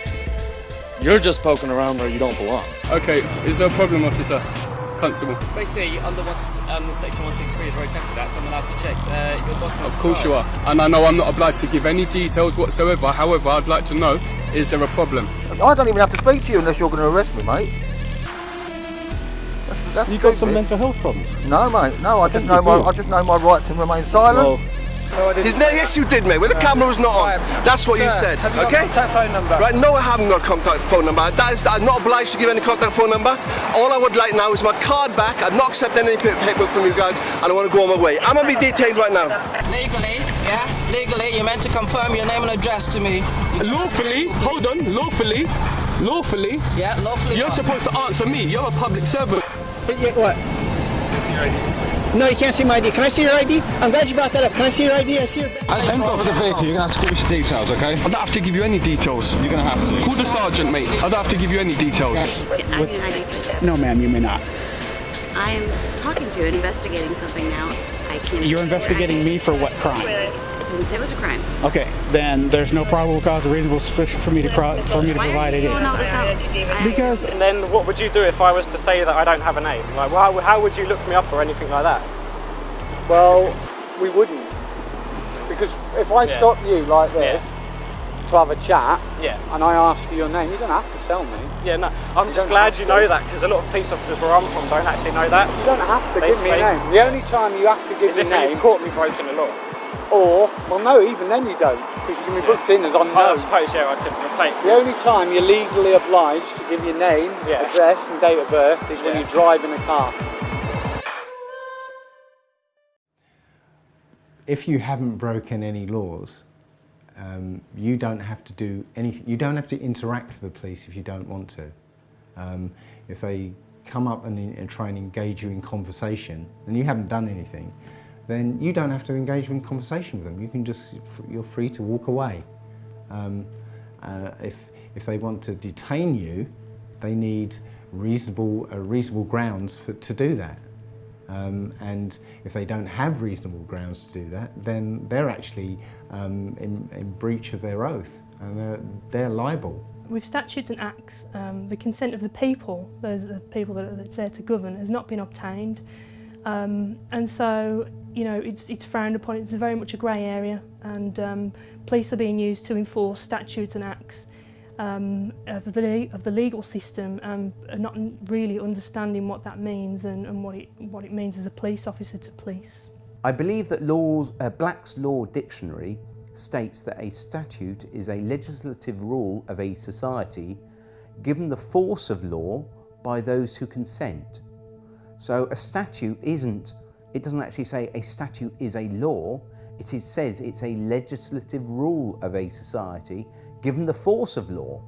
You're just poking around where you don't belong. Okay, is there a problem, officer? Constable. Basically, under section 163 of the Road Traffic Act, I'm allowed to check your documents. Of course you are. And I know I'm not obliged to give any details whatsoever. However, I'd like to know, is there a problem? I don't even have to speak to you unless you're going to arrest me, mate. You got some mental health problems? No, mate. No, I just know my right to remain silent. Well, No, I didn't. Yes, you did, mate. When the camera was not on. That's what you said. Have you got okay? a contact phone number? Right, no, I haven't got a contact phone number. I'm not obliged to give any contact phone number. All I would like now is my card back. I'm not accepting any paperwork from you guys, and I want to go on my way. I'm going to be detained right now. Legally, yeah? Legally, you're meant to confirm your name and address to me. Lawfully, hold on, lawfully. Yeah, lawfully. You're supposed to answer me. You're a public servant. What? No, you can't see my ID. Can I see your ID? I'm glad you brought that up. Can I see your ID? I see your... I haven't got the vehicle. You're going to have to give us your details, okay? I don't have to give you any details. You're going to have to. Call the sergeant, mate. I don't have to give you any details. No, ma'am, you may not. I am talking to and investigating something now. I can't. You're investigating me for what crime? I didn't say it was a crime. Okay, then there's no probable cause or reasonable suspicion for me to provide it. Because. And then what would you do if I was to say that I don't have a name? Like, how would you look me up or anything like that? Well, we wouldn't. Because if I stop you like this to have a chat, and I ask for your name, you don't have to tell me. Yeah, no, I'm just glad you know that, because a lot of police officers where I'm from don't actually know that. You don't have to give me a name. The only time you have to give me a name... You caught me breaking the law. Or, well no, even then you don't, because you can be booked in as unknown. I suppose, I could replace. The only time you're legally obliged to give your name, address and date of birth is when you drive in a car. If you haven't broken any laws, you don't have to do anything. You don't have to interact with the police if you don't want to. If they come up and try and engage you in conversation, and you haven't done anything, then you don't have to engage in conversation with them. You can you're free to walk away. If they want to detain you, they need reasonable grounds to do that. And if they don't have reasonable grounds to do that, then they're actually in breach of their oath, and they're liable. With statutes and acts, the consent of the people, those are the people that's there to govern, has not been obtained. And so, it's frowned upon. It's very much a grey area, and police are being used to enforce statutes and acts of the legal system, and not really understanding what that means and what it means as a police officer to police. I believe that Black's Law Dictionary states that a statute is a legislative rule of a society given the force of law by those who consent. So a statute it doesn't actually say a statute is a law, it says it's a legislative rule of a society given the force of law,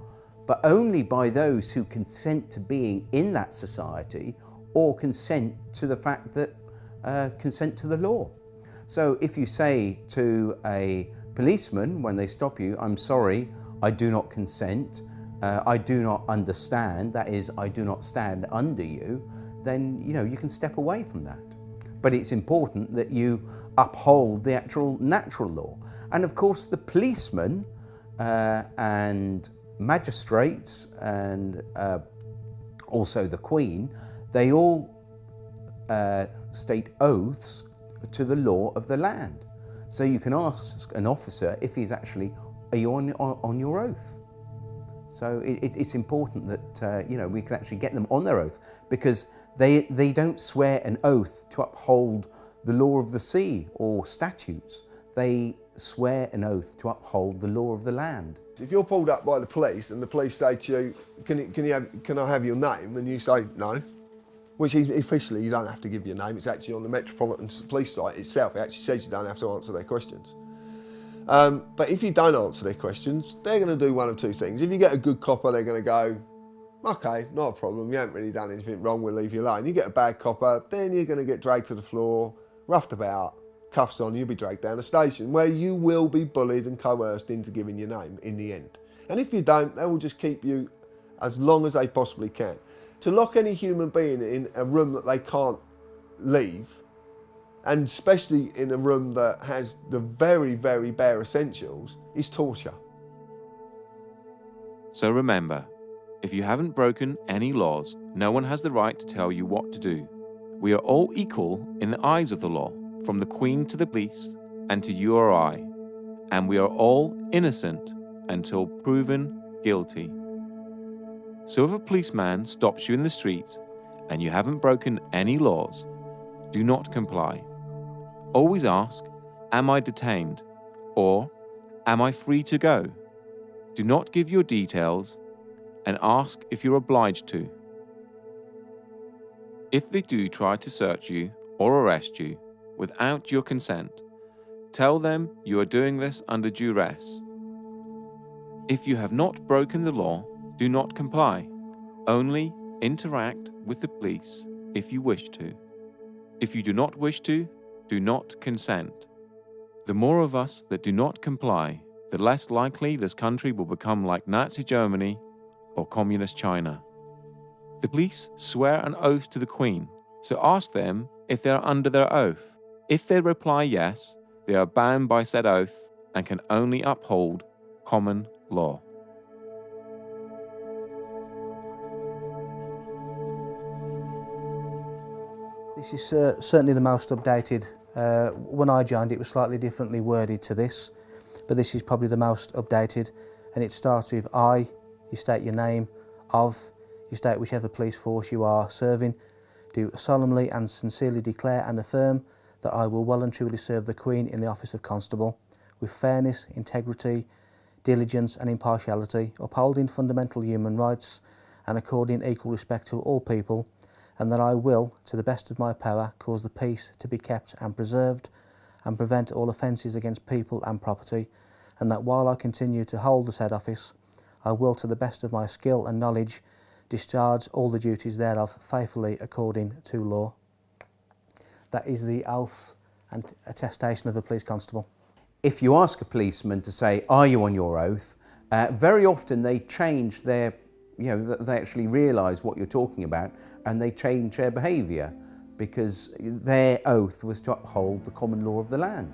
but only by those who consent to being in that society or consent to the fact that consent to the law. So if you say to a policeman when they stop you, I'm sorry, I do not consent, I do not understand, that is, I do not stand under you, then you can step away from that. But it's important that you uphold the actual natural law. And of course the policemen and magistrates and also the Queen, they all state oaths to the law of the land. So you can ask an officer if he's actually, are you on your oath? So it's important that we can actually get them on their oath, because they don't swear an oath to uphold the law of the sea or statutes. They swear an oath to uphold the law of the land. If you're pulled up by the police and the police say to you, can I have your name? And you say no, which officially you don't have to give your name. It's actually on the Metropolitan Police site itself. It actually says you don't have to answer their questions. But if you don't answer their questions, they're going to do one of two things. If you get a good copper, they're going to go, okay, not a problem, you haven't really done anything wrong, we'll leave you alone. You get a bad copper, then you're going to get dragged to the floor, roughed about, cuffs on, you'll be dragged down a station where you will be bullied and coerced into giving your name in the end. And if you don't, they will just keep you as long as they possibly can. To lock any human being in a room that they can't leave, and especially in a room that has the very, very bare essentials, is torture. So remember, if you haven't broken any laws, no one has the right to tell you what to do. We are all equal in the eyes of the law, from the Queen to the police and to you or I, and we are all innocent until proven guilty. So if a policeman stops you in the street and you haven't broken any laws, do not comply. Always ask am I detained? Or, am I free to go? Do not give your details and ask if you're obliged to. If they do try to search you or arrest you without your consent, tell them you are doing this under duress. If you have not broken the law, do not comply. Only interact with the police if you wish to. If you do not wish to, do not consent. The more of us that do not comply, the less likely this country will become like Nazi Germany or Communist China. The police swear an oath to the Queen, so ask them if they are under their oath. If they reply yes, they are bound by said oath and can only uphold common law. This is certainly the most updated. When I joined, it was slightly differently worded to this, but this is probably the most updated, and it starts with I, you state your name, of, you state whichever police force you are serving, do solemnly and sincerely declare and affirm that I will well and truly serve the Queen in the office of Constable, with fairness, integrity, diligence and impartiality, upholding fundamental human rights and according equal respect to all people, and that I will, to the best of my power, cause the peace to be kept and preserved and prevent all offences against people and property, and that while I continue to hold the said office, I will, to the best of my skill and knowledge, discharge all the duties thereof faithfully according to law. That is the oath and attestation of a police constable. If you ask a policeman to say, are you on your oath, very often they change their, they actually realise what you're talking about and they change their behaviour because their oath was to uphold the common law of the land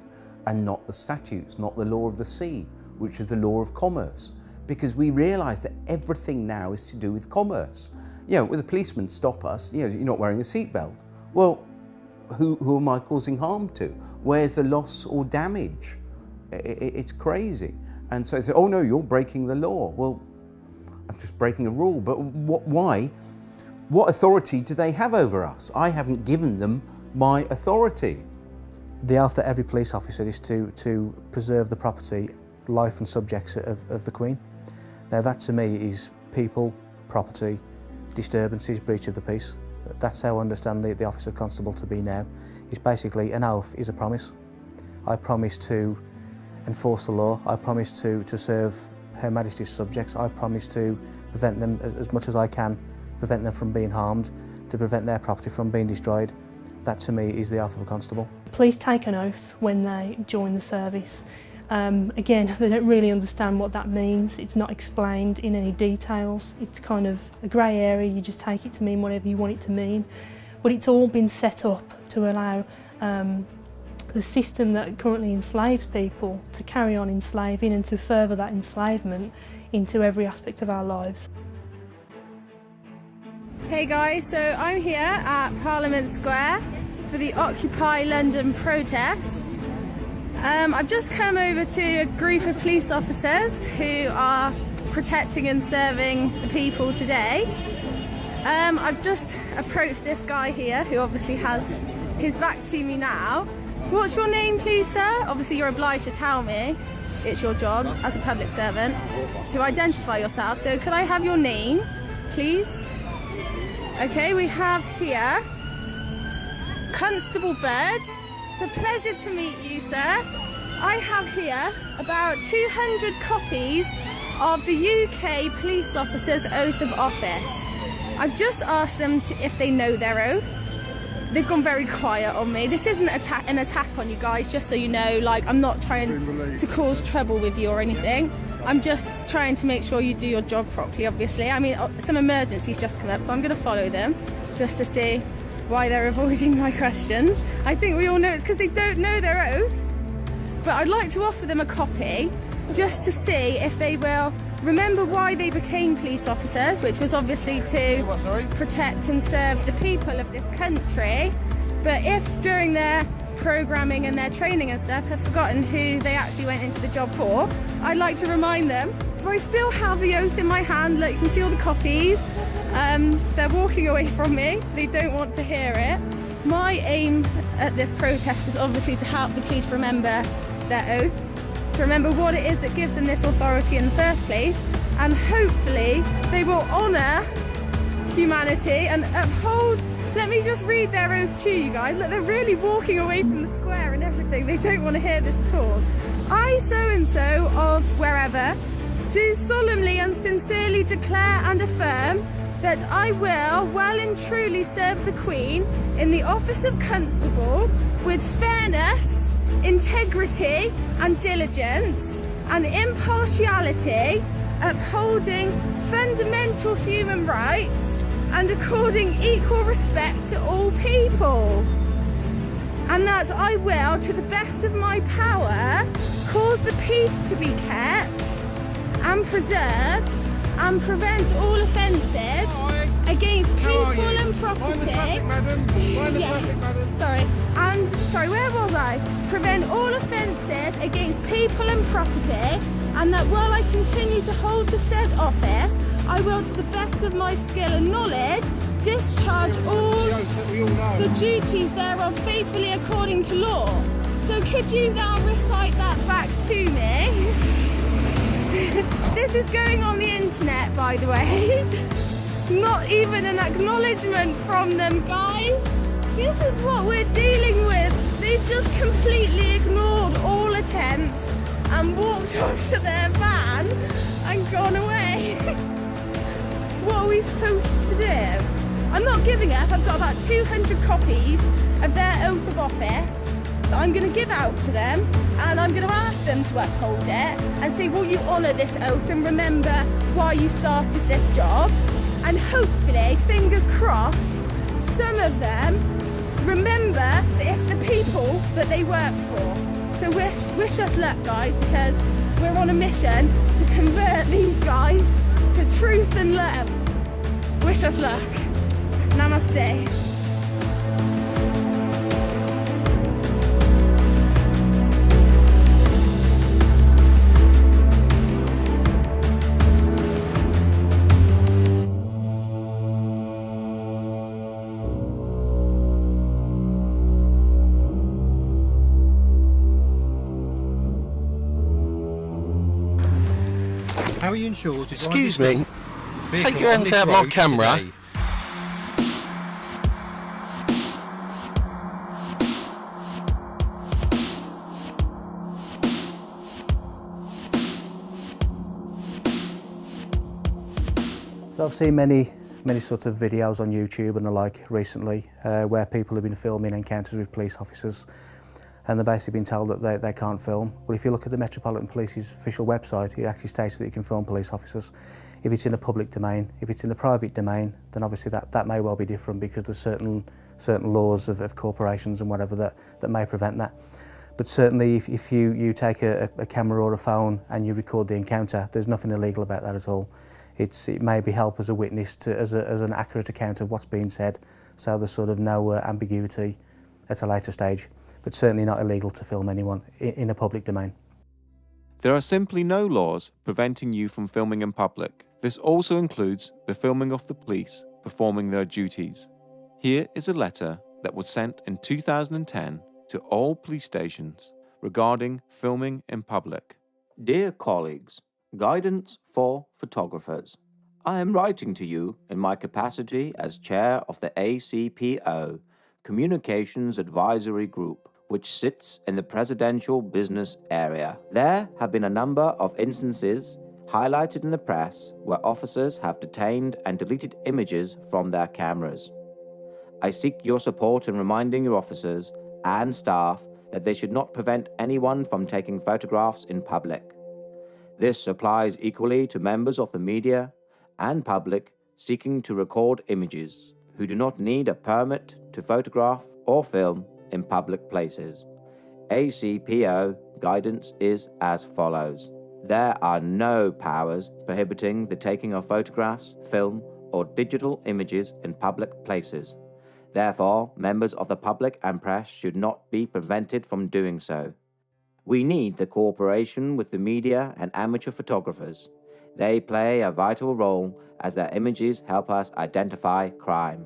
and not the statutes, not the law of the sea, which is the law of commerce. Because we realise that everything now is to do with commerce. When the policemen stop us, you're not wearing a seatbelt. Well, who am I causing harm to? Where's the loss or damage? It's crazy. And so they say, oh no, you're breaking the law. Well, I'm just breaking a rule, but why? What authority do they have over us? I haven't given them my authority. The oath that every police officer is to preserve the property, life and subjects of the Queen. Now that to me is people, property, disturbances, breach of the peace. That's how I understand the office of constable to be now. It's basically an oath is a promise. I promise to enforce the law. I promise to serve Her Majesty's subjects. I promise to prevent them as much as I can, prevent them from being harmed, to prevent their property from being destroyed. That to me is the oath of a constable. Police take an oath when they join the service. Again, they don't really understand what that means. It's not explained in any details. It's kind of a grey area. You just take it to mean whatever you want it to mean. But it's all been set up to allow the system that currently enslaves people to carry on enslaving and to further that enslavement into every aspect of our lives. Hey guys, so I'm here at Parliament Square for the Occupy London protest. I've just come over to a group of police officers who are protecting and serving the people today. I've just approached this guy here who obviously has his back to me now. What's your name please, sir? Obviously you're obliged to tell me. It's your job as a public servant to identify yourself. So could I have your name, please? Okay, we have here Constable Bird. It's a pleasure to meet you, sir. I have here about 200 copies of the UK police officer's oath of office. I've just asked them if they know their oath. They've gone very quiet on me. This isn't an attack on you guys, just so you know. Like, I'm not trying to cause trouble with you or anything. I'm just trying to make sure you do your job properly, obviously. I mean, some emergencies just come up, so I'm going to follow them just to see why they're avoiding my questions. I think we all know it's because they don't know their oath, but I'd like to offer them a copy just to see if they will remember why they became police officers, which was obviously to protect and serve the people of this country. But if during their programming and their training and stuff have forgotten who they actually went into the job for, I'd like to remind them. So I still have the oath in my hand. Look, you can see all the copies. They're walking away from me. They don't want to hear it. My aim at this protest is obviously to help the police remember their oath, to remember what it is that gives them this authority in the first place, and hopefully they will honour humanity and uphold. Let me just read their oath to you guys. Look, they're really walking away from the square and everything. They don't want to hear this at all. I, so-and-so of wherever, do solemnly and sincerely declare and affirm that I will well and truly serve the Queen in the office of Constable with fairness, integrity and diligence and impartiality, upholding fundamental human rights and according equal respect to all people. And that I will, to the best of my power, cause the peace to be kept and preserved and prevent all offences against people and property. Sorry, where was I? Prevent all offences against people and property, and that while I continue to hold the said office, I will, to the best of my skill and knowledge, discharge all the duties thereof faithfully according to law. So could you now recite that back to me? This is going on the internet, by the way. Not even an acknowledgement from them, guys. This is what we're dealing with. They've just completely ignored all attempts and walked off to their van and gone away. What are we supposed to do? I'm not giving up. I've got about 200 copies of their oath of office that I'm going to give out to them, and I'm going to ask them to uphold it and say, will you honour this oath and remember why you started this job? And hopefully, fingers crossed, some of them remember that it's the people that they work for. So wish us luck, guys, because we're on a mission to convert these guys to truth and love. Wish us luck. Namaste. How are you insured? Excuse me, take your hands out of my camera. Today? So I've seen many sorts of videos on YouTube and the like recently where people have been filming encounters with police officers, and they're basically been told that they can't film. Well, if you look at the Metropolitan Police's official website, it actually states that you can film police officers if it's in a public domain. If it's in a private domain, then obviously that may well be different, because there's certain laws of corporations and whatever that may prevent that. But certainly if you take a camera or a phone and you record the encounter, there's nothing illegal about that at all. It may be help as a witness as an accurate account of what's being said, so there's sort of no ambiguity at a later stage, but certainly not illegal to film anyone in a public domain. There are simply no laws preventing you from filming in public. This also includes the filming of the police performing their duties. Here is a letter that was sent in 2010 to all police stations regarding filming in public. Dear colleagues, guidance for photographers. I am writing to you in my capacity as chair of the ACPO, Communications Advisory Group, which sits in the Presidential Business Area. There have been a number of instances highlighted in the press where officers have detained and deleted images from their cameras. I seek your support in reminding your officers and staff that they should not prevent anyone from taking photographs in public. This applies equally to members of the media and public seeking to record images who do not need a permit to photograph or film in public places. ACPO guidance is as follows. There are no powers prohibiting the taking of photographs, film, or digital images in public places. Therefore, members of the public and press should not be prevented from doing so. We need the cooperation with the media and amateur photographers. They play a vital role as their images help us identify crime.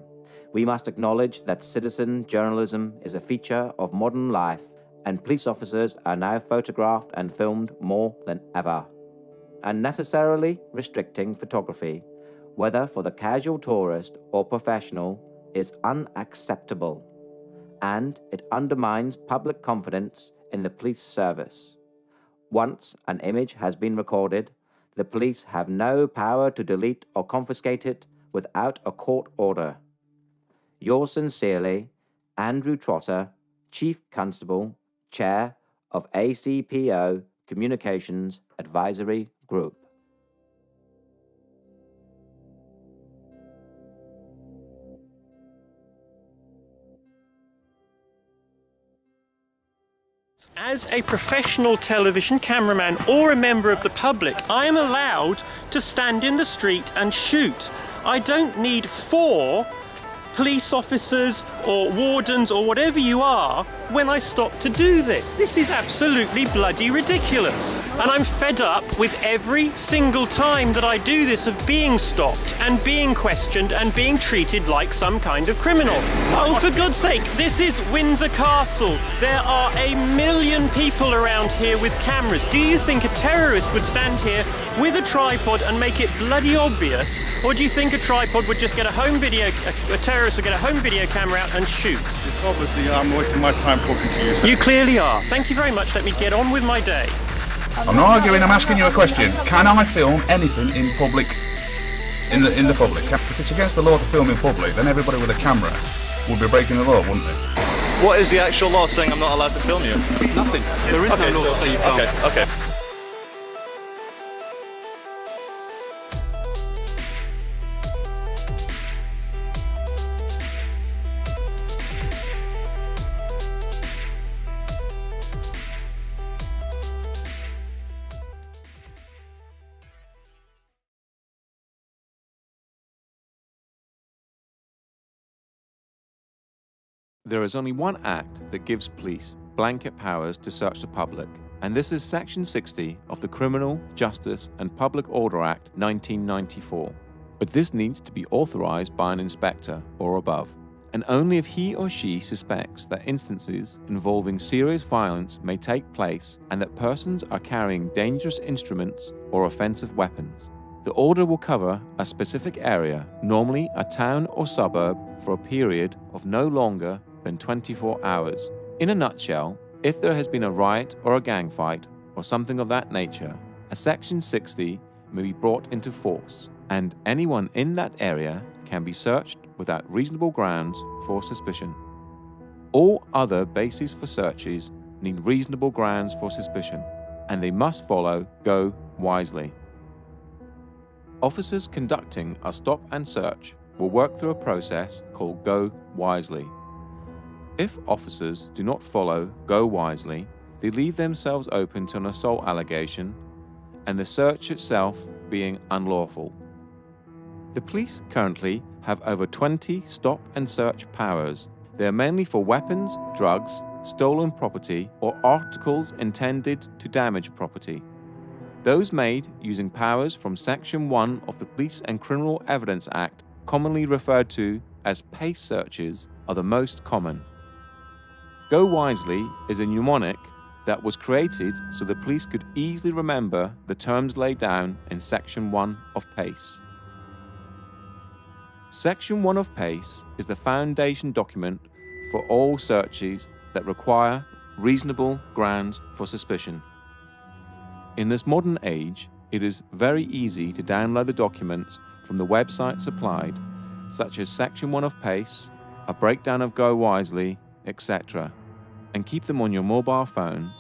We must acknowledge that citizen journalism is a feature of modern life, and police officers are now photographed and filmed more than ever. Unnecessarily restricting photography, whether for the casual tourist or professional, is unacceptable, and it undermines public confidence in the police service. Once an image has been recorded, the police have no power to delete or confiscate it without a court order. Yours sincerely, Andrew Trotter, Chief Constable, Chair of ACPO Communications Advisory Group. As a professional television cameraman or a member of the public, I am allowed to stand in the street and shoot. I don't need 4 police officers or wardens or whatever you are when I stop to do this. This is absolutely bloody ridiculous. And I'm fed up with every single time that I do this of being stopped and being questioned and being treated like some kind of criminal. Oh, for God's sake, this is Windsor Castle. There are 1 million people around here with cameras. Do you think a terrorist would stand here with a tripod and make it bloody obvious? Or do you think a tripod would just get a home video, a terrorist would get a home video camera out and shoot? It's obviously I'm wasting my time talking to you, sir. You clearly are. Thank you very much. Let me get on with my day. I'm not arguing, I'm asking you a question. Can I film anything in public, in the public? If it's against the law to film in public, then everybody with a camera would be breaking the law, wouldn't they? What is the actual law saying I'm not allowed to film you? Nothing. There is no law to say you can't. Okay. There is only one act that gives police blanket powers to search the public, and this is Section 60 of the Criminal Justice and Public Order Act 1994. But this needs to be authorized by an inspector or above, and only if he or she suspects that instances involving serious violence may take place and that persons are carrying dangerous instruments or offensive weapons. The order will cover a specific area, normally a town or suburb, for a period of no longer than 24 hours. In a nutshell, if there has been a riot or a gang fight or something of that nature, a Section 60 may be brought into force, and anyone in that area can be searched without reasonable grounds for suspicion. All other bases for searches need reasonable grounds for suspicion, and they must follow Go Wisely. Officers conducting a stop and search will work through a process called Go Wisely. If officers do not follow Go Wisely, they leave themselves open to an assault allegation and the search itself being unlawful. The police currently have over 20 stop and search powers. They are mainly for weapons, drugs, stolen property, or articles intended to damage property. Those made using powers from Section 1 of the Police and Criminal Evidence Act, commonly referred to as PACE searches, are the most common. Go Wisely is a mnemonic that was created so the police could easily remember the terms laid down in Section 1 of PACE. Section 1 of PACE is the foundation document for all searches that require reasonable grounds for suspicion. In this modern age, it is very easy to download the documents from the website supplied, such as Section 1 of PACE, a breakdown of Go Wisely, etc., and keep them on your mobile phone,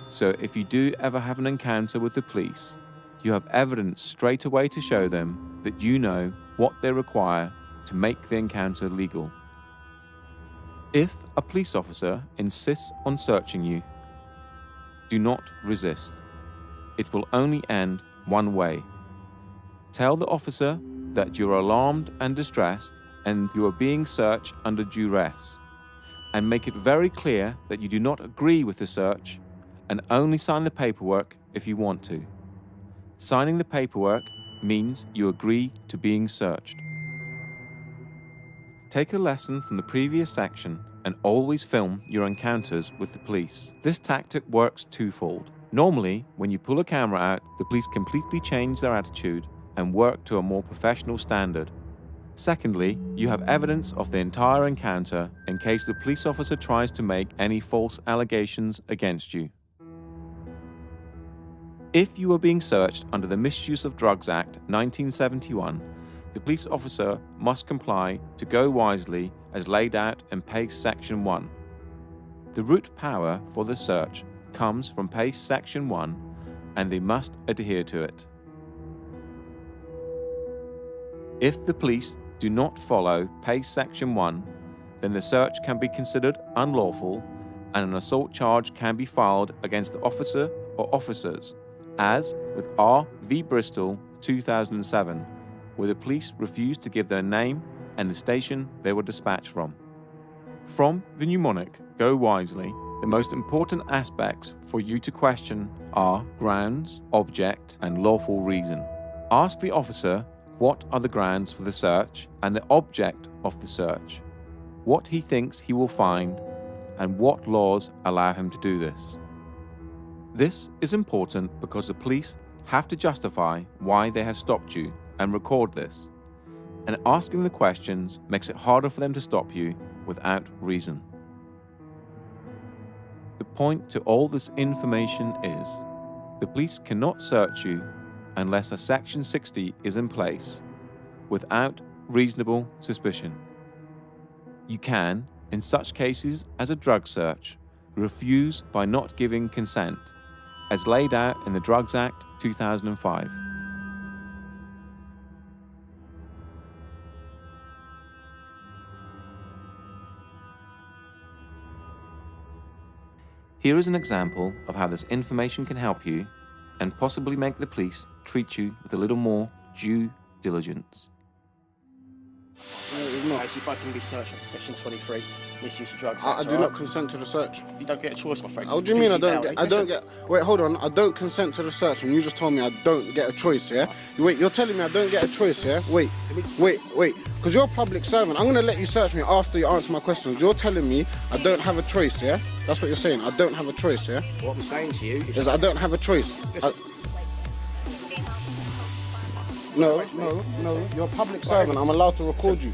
so if you do ever have an encounter with the police, you have evidence straight away to show them that you know what they require to make the encounter legal. If a police officer insists on searching you, do not resist. It will only end one way. Tell the officer that you're alarmed and distressed and you are being searched under duress, and make it very clear that you do not agree with the search and only sign the paperwork if you want to. Signing the paperwork means you agree to being searched. Take a lesson from the previous section and always film your encounters with the police. This tactic works twofold. Normally, when you pull a camera out, the police completely change their attitude and work to a more professional standard. Secondly, you have evidence of the entire encounter in case the police officer tries to make any false allegations against you. If you are being searched under the Misuse of Drugs Act 1971, the police officer must comply to go wisely as laid out in PACE Section 1. The root power for the search comes from PACE Section 1 and they must adhere to it. If the police do not follow PACE Section 1, then the search can be considered unlawful and an assault charge can be filed against the officer or officers, as with R v Bristol 2007, where the police refused to give their name and the station they were dispatched from. From the mnemonic Go Wisely, the most important aspects for you to question are grounds, object, and lawful reason. Ask the officer what are the grounds for the search and the object of the search, what he thinks he will find, and what laws allow him to do this. This is important because the police have to justify why they have stopped you and record this, and asking the questions makes it harder for them to stop you without reason. The point to all this information is, the police cannot search you unless a Section 60 is in place, without reasonable suspicion. You can, in such cases as a drug search, refuse by not giving consent, as laid out in the Drugs Act 2005. Here is an example of how this information can help you and possibly make the police treat you with a little more due diligence. Actually, if I can be searched under Section 23, misuse of drugs. I do not consent to the search. You don't get a choice, my friend. What do you mean I don't get? Wait, hold on. I don't consent to the search, and you just told me I don't get a choice, yeah? Wait, you're telling me I don't get a choice, yeah? Wait. Because you're a public servant. I'm going to let you search me after you answer my questions. You're telling me I don't have a choice, yeah? That's what you're saying. I don't have a choice, yeah? What I'm saying to you is I don't have a choice. No. You're a public servant. I'm allowed to record you.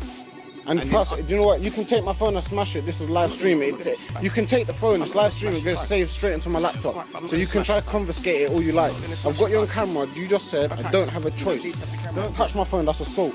And plus, do you know what? You can take my phone and smash it. This is live streaming. You can take the phone, it's live streaming, it gets saved straight into my laptop. So you can try to confiscate it all you like. I've got you on camera. You just said I don't have a choice. Don't touch my phone, that's assault.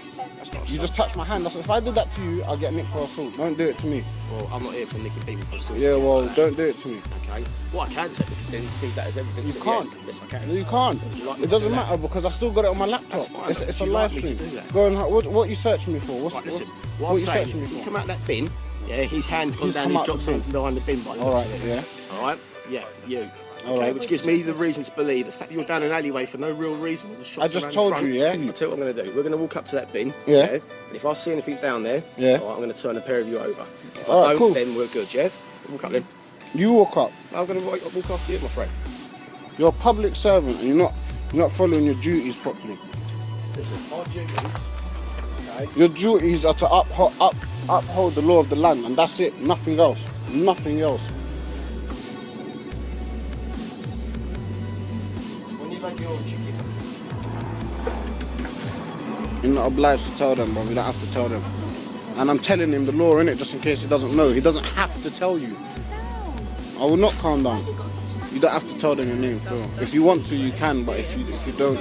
You just touch my hand. If I did that to you, I'll get nicked for assault. Don't do it to me. Well, I'm not here for nicking people for assault. Yeah, well, don't do it to me. Okay. What I can take then is see that as evidence. You can't. Yes, I can. No, you can't. It doesn't matter because I still got it on my laptop. It's a live stream. Go on. What you searching me for? What you searching me for? He's come out that bin. Yeah, his hand's gone down. He's dropped something behind the bin. All right. Yeah. All right. Yeah. You. Okay, which gives me the reason to believe the fact you're down an alleyway for no real reason. I just told you, yeah? I'll tell you what I'm going to do. We're going to walk up to that bin. Yeah. And if I see anything down there, yeah, all right, I'm going to turn a pair of you over. If all I right, don't, cool. then we're good, yeah? Walk up then. You walk up. I'm going to walk after you, my friend. You're a public servant and you're not following your duties properly. Listen, my duties, okay? Your duties are to uphold the law of the land, and that's it. Nothing else. Nothing else. You're not obliged to tell them, but you don't have to tell them. And I'm telling him the law, innit, just in case he doesn't know. He doesn't have to tell you. I will not calm down. You don't have to tell them your name, Phil. If you want to, you can, but if you don't.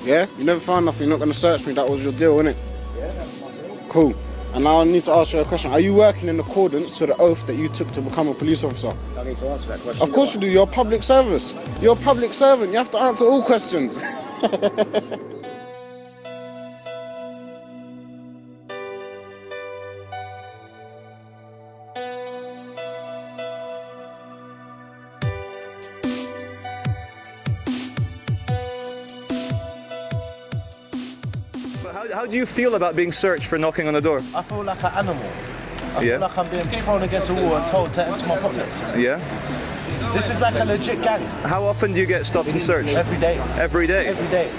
Yeah? You never found nothing, you're not going to search me, that was your deal, innit? Yeah. Cool. And now I need to ask you a question. Are you working in accordance to the oath that you took to become a police officer? I need to answer that question. Of course you do. You're a public service. You're a public servant. You have to answer all questions. How do you feel about being searched for knocking on the door? I feel like an animal. I feel like I'm being thrown against the wall and told to enter my pockets. Yeah? This is like a legit gang. How often do you get stopped and searched? Every day. Every day? Every day.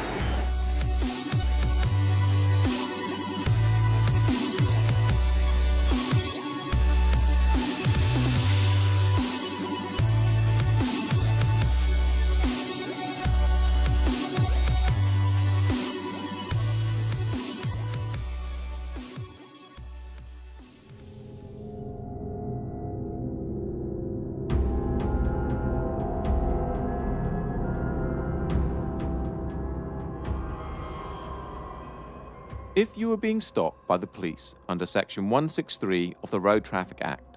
If you are being stopped by the police under Section 163 of the Road Traffic Act,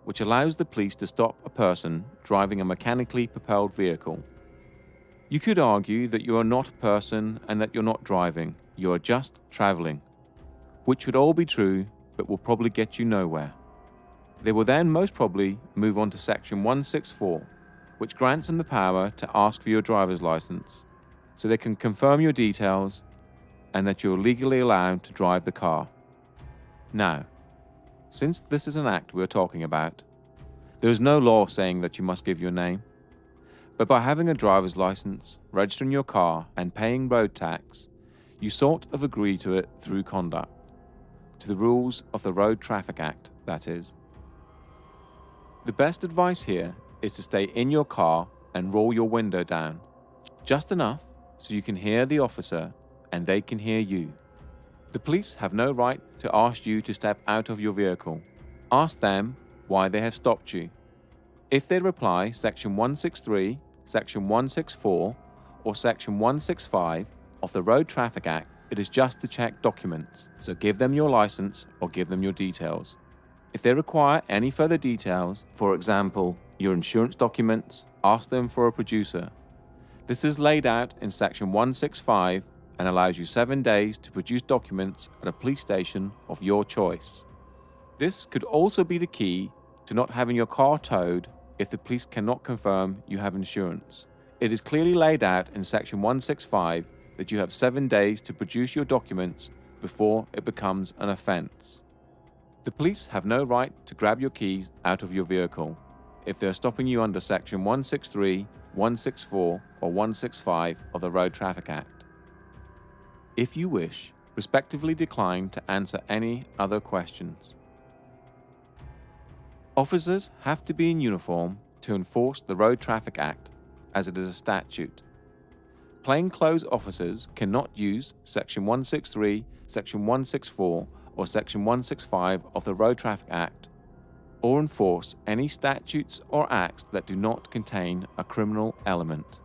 which allows the police to stop a person driving a mechanically propelled vehicle, you could argue that you are not a person and that you're not driving, you are just travelling, which would all be true but will probably get you nowhere. They will then most probably move on to Section 164, which grants them the power to ask for your driver's licence, so they can confirm your details and that you're legally allowed to drive the car. Now, since this is an act we're talking about, there is no law saying that you must give your name, but by having a driver's licence, registering your car and paying road tax, you sort of agree to it through conduct, to the rules of the Road Traffic Act, that is. The best advice here is to stay in your car and roll your window down, just enough so you can hear the officer and they can hear you. The police have no right to ask you to step out of your vehicle. Ask them why they have stopped you. If they reply Section 163, Section 164, or Section 165 of the Road Traffic Act, it is just to check documents, so give them your license or give them your details. If they require any further details, for example, your insurance documents, ask them for a producer. This is laid out in Section 165 and allows you 7 days to produce documents at a police station of your choice. This could also be the key to not having your car towed if the police cannot confirm you have insurance. It is clearly laid out in Section 165 that you have 7 days to produce your documents before it becomes an offence. The police have no right to grab your keys out of your vehicle if they are stopping you under Section 163, 164, or 165 of the Road Traffic Act. If you wish, respectively decline to answer any other questions. Officers have to be in uniform to enforce the Road Traffic Act, as it is a statute. Plainclothes officers cannot use Section 163, Section 164, or Section 165 of the Road Traffic Act, or enforce any statutes or acts that do not contain a criminal element.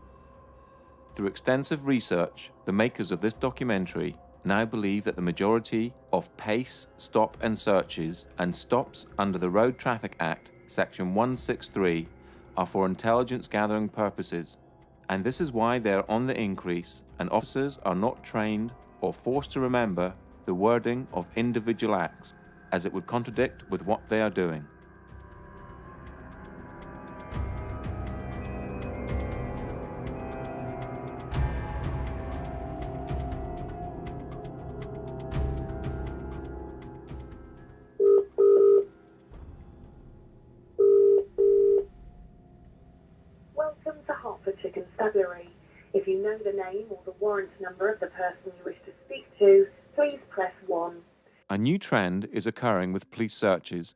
Through extensive research, the makers of this documentary now believe that the majority of PACE stop and searches and stops under the Road Traffic Act, Section 163, are for intelligence gathering purposes, and this is why they are on the increase and officers are not trained or forced to remember the wording of individual acts, as it would contradict with what they are doing. If you know the name or the warrant number of the person you wish to speak to, please press 1. A new trend is occurring with police searches,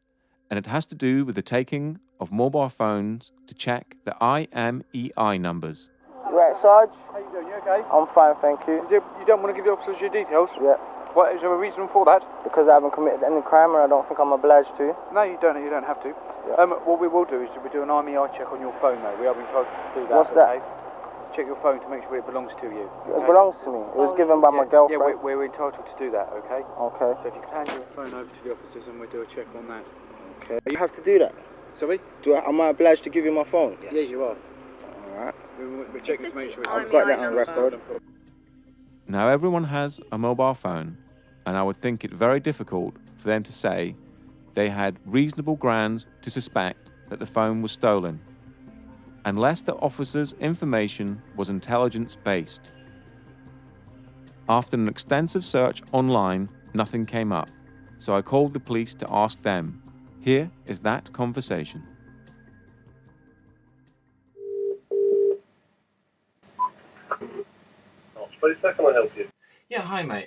and it has to do with the taking of mobile phones to check the IMEI numbers. Right, Sarge? How you doing? You okay? I'm fine, thank you. You don't want to give the officers your details? Yeah. What is there a reason for that? Because I haven't committed any crime and I don't think I'm obliged to. No, you don't have to. Yeah. What we will do is we do an IMEI check on your phone, though. We are being told to do that. What's that? Check your phone to make sure it belongs to you. Okay? It belongs to me. It was given by my girlfriend. Yeah, we're entitled to do that, okay? Okay. So if you could hand your phone over to the officers and we'll do a check on that. Okay. You have to do that? Sorry? Am I obliged to give you my phone? Yeah, you are. Alright. We're checking to make sure I've got that on record. Now everyone has a mobile phone, and I would think it very difficult for them to say they had reasonable grounds to suspect that the phone was stolen, unless the officer's information was intelligence-based. After an extensive search online, nothing came up, so I called the police to ask them. Here is that conversation. How can I help you? Yeah, hi mate.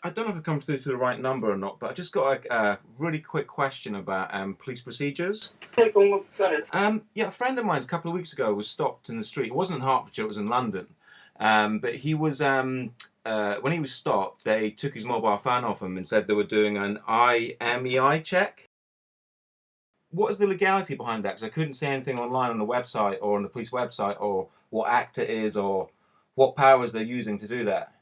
I don't know if I've come through to the right number or not, but I just got a really quick question about police procedures. Yeah, a friend of mine a couple of weeks ago was stopped in the street. It wasn't in Hertfordshire, it was in London. But he was, when he was stopped, they took his mobile phone off him and said they were doing an IMEI check. What is the legality behind that? Because I couldn't see anything online on the website or on the police website or what act it is or what powers they're using to do that.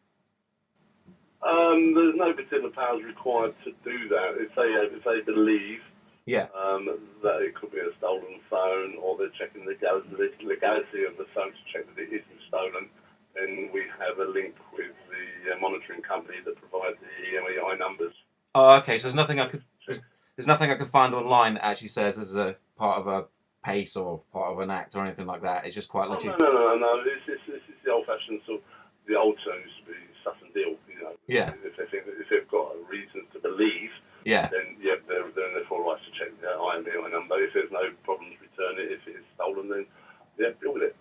There's no particular powers required to do that. If they believe that it could be a stolen phone, or they're checking the legality of the phone to check that it isn't stolen, then we have a link with the monitoring company that provides the EMEI numbers. Oh, okay. So there's nothing I could find online that actually says this is a part of a pace or part of an act or anything like that. It's just quite legit. No. It's the old-fashioned sort. The old term used to be suss and deal. You know. Yeah. If they've got a reason to believe. Yeah. Then they're in their full rights to check the IMEI number. If there's no problems, return it. If it's stolen, then deal with it.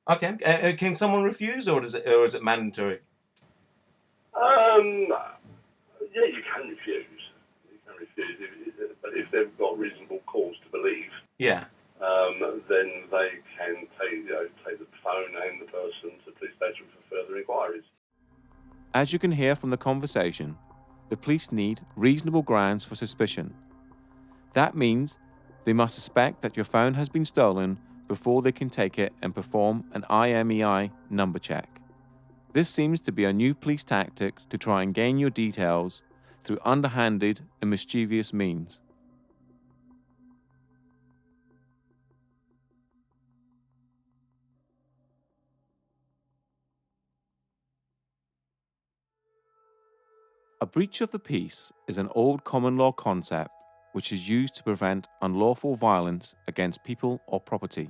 Okay. Can someone refuse, or is it mandatory? Yeah, you can refuse. But if they've got reasonable cause to believe, then they can take the phone and the person to the police station for further inquiries. As you can hear from the conversation, the police need reasonable grounds for suspicion. That means they must suspect that your phone has been stolen before they can take it and perform an IMEI number check. This seems to be a new police tactic to try and gain your details through underhanded and mischievous means. A breach of the peace is an old common law concept which is used to prevent unlawful violence against people or property.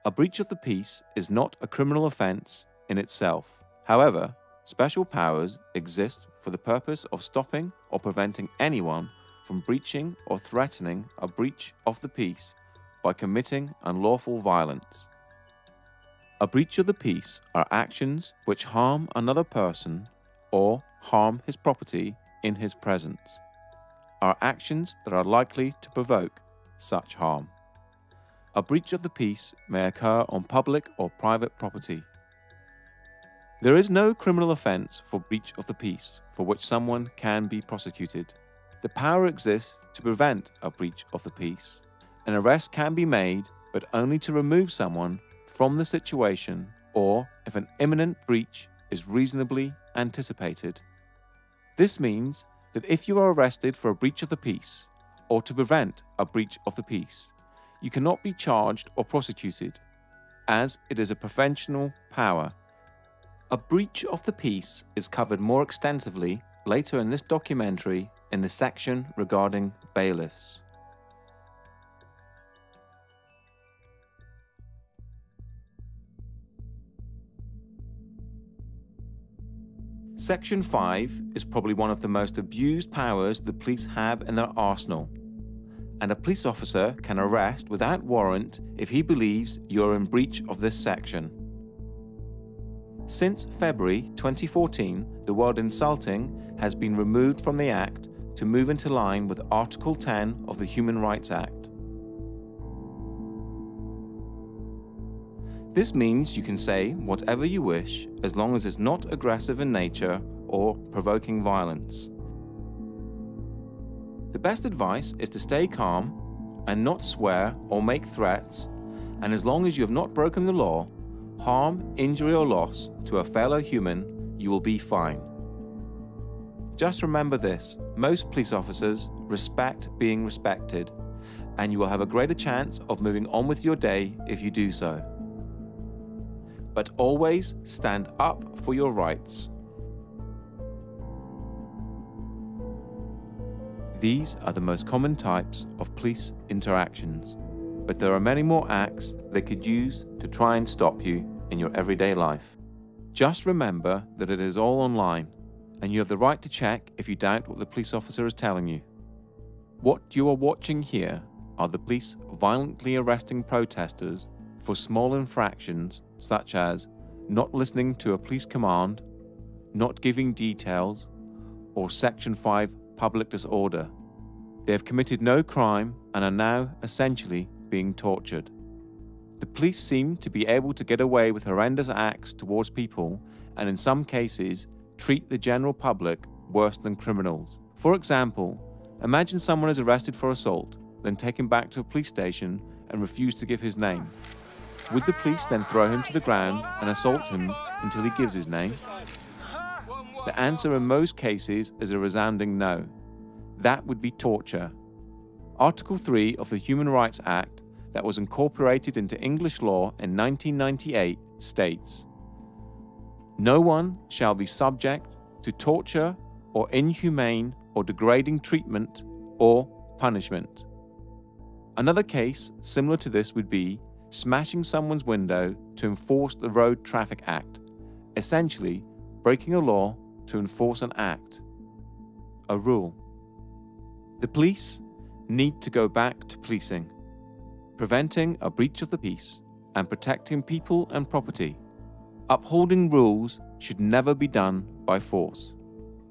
A breach of the peace is not a criminal offence in itself. However, special powers exist for the purpose of stopping or preventing anyone from breaching or threatening a breach of the peace by committing unlawful violence. A breach of the peace are actions which harm another person or harm his property in his presence, are actions that are likely to provoke such harm. A breach of the peace may occur on public or private property. There is no criminal offence for breach of the peace for which someone can be prosecuted. The power exists to prevent a breach of the peace. An arrest can be made, but only to remove someone from the situation or if an imminent breach is reasonably anticipated. This means that if you are arrested for a breach of the peace or to prevent a breach of the peace, you cannot be charged or prosecuted, as it is a professional power. A breach of the peace is covered more extensively later in this documentary in the section regarding bailiffs. Section 5 is probably one of the most abused powers the police have in their arsenal, and a police officer can arrest without warrant if he believes you are in breach of this section. Since February 2014, the word insulting has been removed from the Act to move into line with Article 10 of the Human Rights Act. This means you can say whatever you wish as long as it's not aggressive in nature or provoking violence. The best advice is to stay calm and not swear or make threats, and as long as you have not broken the law, harm, injury or loss to a fellow human, you will be fine. Just remember this: most police officers respect being respected, and you will have a greater chance of moving on with your day if you do so. But always stand up for your rights. These are the most common types of police interactions, but there are many more acts they could use to try and stop you in your everyday life. Just remember that it is all online, and you have the right to check if you doubt what the police officer is telling you. What you are watching here are the police violently arresting protesters for small infractions such as not listening to a police command, not giving details, or Section 5 public disorder. They have committed no crime and are now essentially being tortured. The police seem to be able to get away with horrendous acts towards people and in some cases treat the general public worse than criminals. For example, imagine someone is arrested for assault, then taken back to a police station and refused to give his name. Would the police then throw him to the ground and assault him until he gives his name? The answer in most cases is a resounding no. That would be torture. Article 3 of the Human Rights Act, that was incorporated into English law in 1998, states, "No one shall be subject to torture or inhumane or degrading treatment or punishment." Another case similar to this would be smashing someone's window to enforce the Road Traffic Act, essentially breaking a law to enforce an act, a rule. The police need to go back to policing, preventing a breach of the peace and protecting people and property. Upholding rules should never be done by force.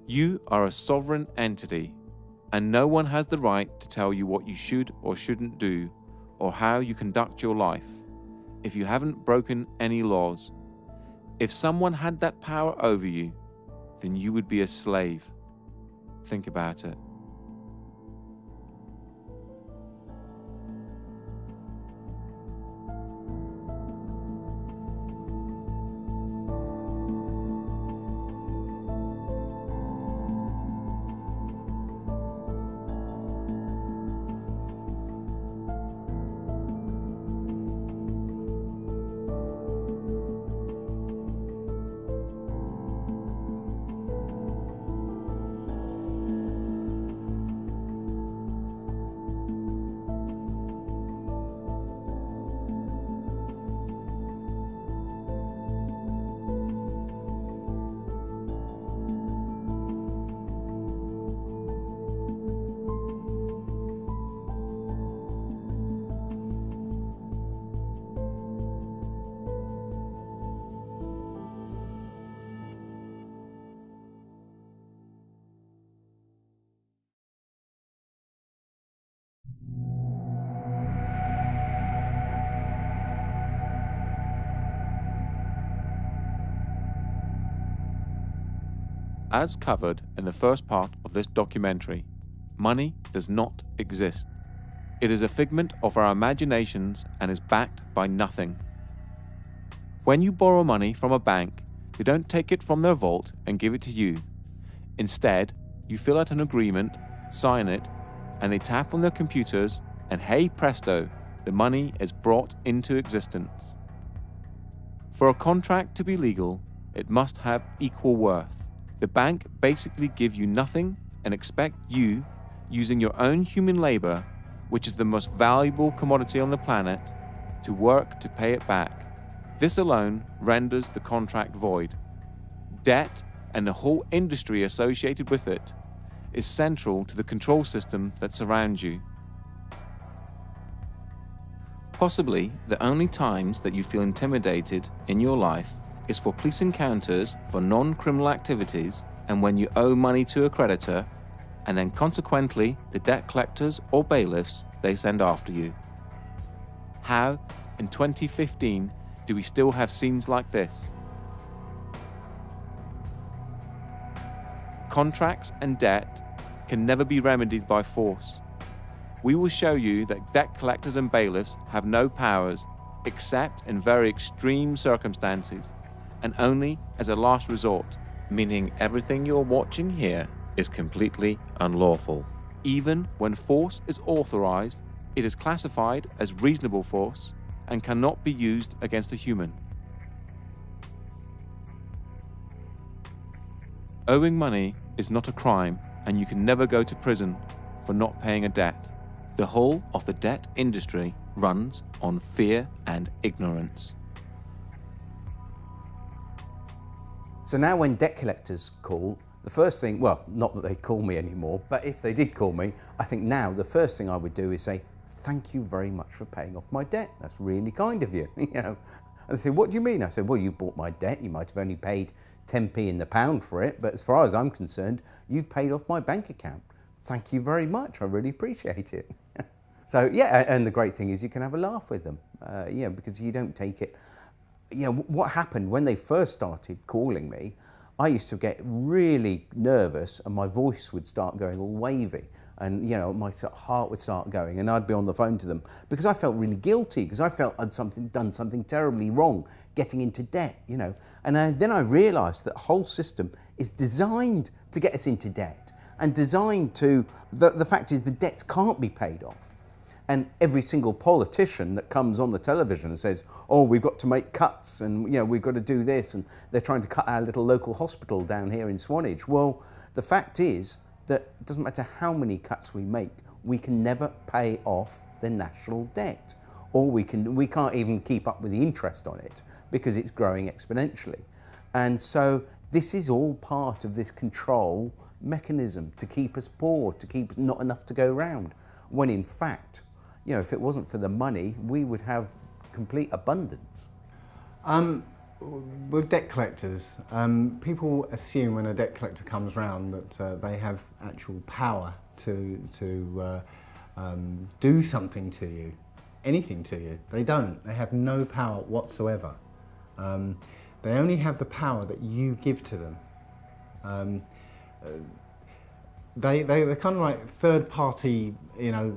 You are a sovereign entity, and no one has the right to tell you what you should or shouldn't do, or how you conduct your life, if you haven't broken any laws. If someone had that power over you, then you would be a slave. Think about it. As covered in the first part of this documentary, money does not exist. It is a figment of our imaginations and is backed by nothing. When you borrow money from a bank, they don't take it from their vault and give it to you. Instead, you fill out an agreement, sign it, and they tap on their computers, and hey presto, the money is brought into existence. For a contract to be legal, it must have equal worth. The bank basically give you nothing and expect you, using your own human labor, which is the most valuable commodity on the planet, to work to pay it back. This alone renders the contract void. Debt, and the whole industry associated with it, is central to the control system that surrounds you. Possibly the only times that you feel intimidated in your life is for police encounters for non-criminal activities, and when you owe money to a creditor, and then consequently the debt collectors or bailiffs they send after you. How, in 2015, do we still have scenes like this? Contracts and debt can never be remedied by force. We will show you that debt collectors and bailiffs have no powers, except in very extreme circumstances, and only as a last resort, meaning everything you're watching here is completely unlawful. Even when force is authorized, it is classified as reasonable force and cannot be used against a human. Owing money is not a crime, and you can never go to prison for not paying a debt. The whole of the debt industry runs on fear and ignorance. So now when debt collectors call, the first thing, well, not that they call me anymore, but if they did call me, I think now the first thing I would do is say, thank you very much for paying off my debt. That's really kind of you. And they say, what do you mean? I said, well, you bought my debt. You might have only paid 10p in the pound for it, but as far as I'm concerned, you've paid off my bank account. Thank you very much. I really appreciate it. So yeah, and the great thing is you can have a laugh with them, because you don't take it. What happened when they first started calling me, I used to get really nervous and my voice would start going all wavy. And, you know, my heart would start going, and I'd be on the phone to them because I felt really guilty, because I felt I'd done something terribly wrong, getting into debt, you know. And then I realised that the whole system is designed to get us into debt, and designed to, the fact is the debts can't be paid off. And every single politician that comes on the television and says, oh, we've got to make cuts, and, you know, we've got to do this, and they're trying to cut our little local hospital down here in Swanage. Well, the fact is that it doesn't matter how many cuts we make, we can never pay off the national debt. Or we can't even keep up with the interest on it because it's growing exponentially. And so this is all part of this control mechanism to keep us poor, to keep not enough to go round. When in fact, you know, if it wasn't for the money, we would have complete abundance. With debt collectors, people assume when a debt collector comes round that they have actual power to do something to you, anything to you. They don't. They have no power whatsoever. They only have the power that you give to them. They're kind of like third-party, you know,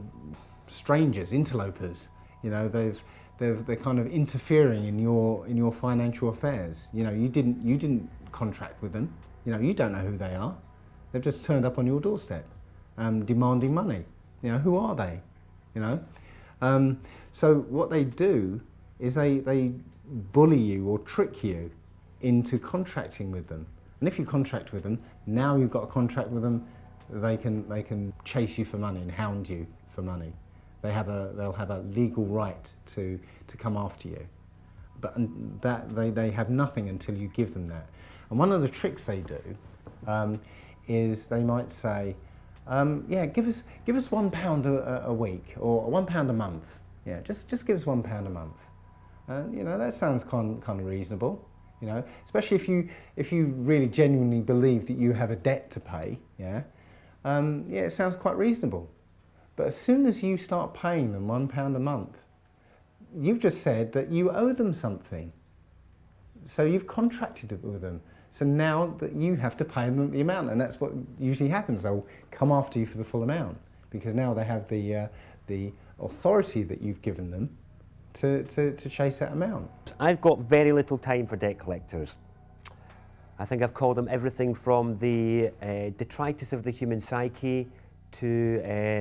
strangers, interlopers. You know, they're kind of interfering in your financial affairs. You know, you didn't contract with them. You know, you don't know who they are. They've just turned up on your doorstep, demanding money. You know, who are they? You know, so what they do is they bully you or trick you into contracting with them. And if you contract with them, now you've got a contract with them, they can chase you for money and hound you for money. They'll have a legal right to come after you, but they have nothing until you give them that. And one of the tricks they do is they might say, yeah, give us £1 a week or £1 a month. Yeah, just give us £1 a month. And you know, that sounds kind of reasonable. You know, especially if you really genuinely believe that you have a debt to pay. Yeah, yeah, it sounds quite reasonable. But as soon as you start paying them £1 a month, you've just said that you owe them something. So you've contracted it with them. So now that you have to pay them the amount, and that's what usually happens. They'll come after you for the full amount because now they have the authority that you've given them to chase that amount. I've got very little time for debt collectors. I think I've called them everything from the detritus of the human psyche to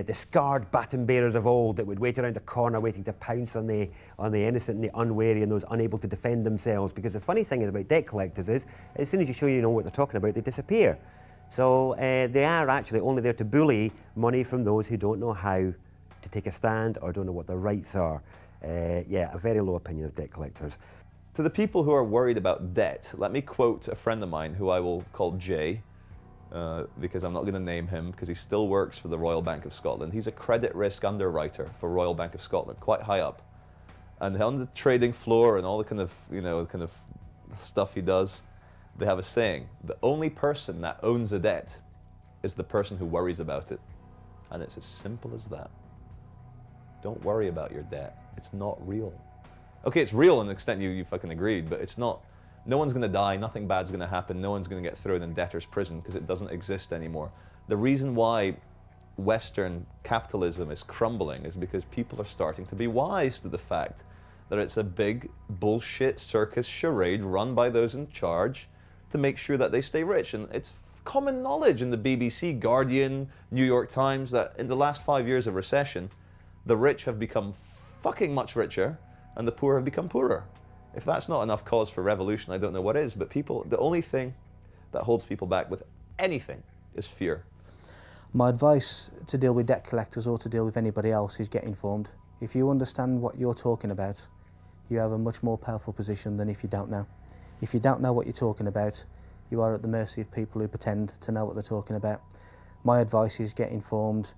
the scarred baton bearers of old that would wait around the corner waiting to pounce on the innocent and the unwary and those unable to defend themselves. Because the funny thing about debt collectors is, as soon as you show you know what they're talking about, they disappear. So they are actually only there to bully money from those who don't know how to take a stand or don't know what their rights are. Yeah, a very low opinion of debt collectors. To the people who are worried about debt, let me quote a friend of mine who I will call Jay, because I'm not going to name him because he still works for the Royal Bank of Scotland. He's a credit risk underwriter for Royal Bank of Scotland, quite high up. And on the trading floor and all the kind of stuff he does, they have a saying: the only person that owns a debt is the person who worries about it. And it's as simple as that. Don't worry about your debt. It's not real. Okay, it's real in the extent you fucking agreed, but it's not. No one's gonna die, nothing bad's gonna happen, no one's gonna get thrown in debtor's prison because it doesn't exist anymore. The reason why Western capitalism is crumbling is because people are starting to be wise to the fact that it's a big bullshit circus charade run by those in charge to make sure that they stay rich. And it's common knowledge in the BBC, Guardian, New York Times that in the last 5 years of recession, the rich have become fucking much richer and the poor have become poorer. If that's not enough cause for revolution, I don't know what is. But people, the only thing that holds people back with anything is fear. My advice to deal with debt collectors or to deal with anybody else is get informed. If you understand what you're talking about, you have a much more powerful position than if you don't know. If you don't know what you're talking about, you are at the mercy of people who pretend to know what they're talking about. My advice is get informed,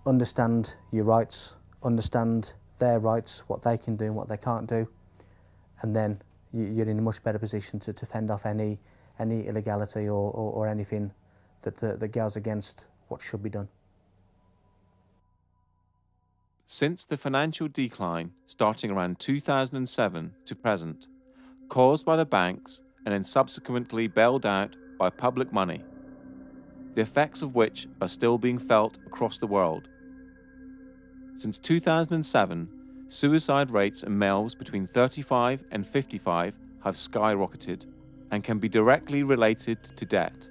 understand your rights, understand their rights, what they can do and what they can't do, and then you're in a much better position to fend off any illegality or anything that goes against what should be done. Since the financial decline starting around 2007 to present, caused by the banks and then subsequently bailed out by public money, the effects of which are still being felt across the world. Since 2007, suicide rates in males between 35 and 55 have skyrocketed and can be directly related to debt.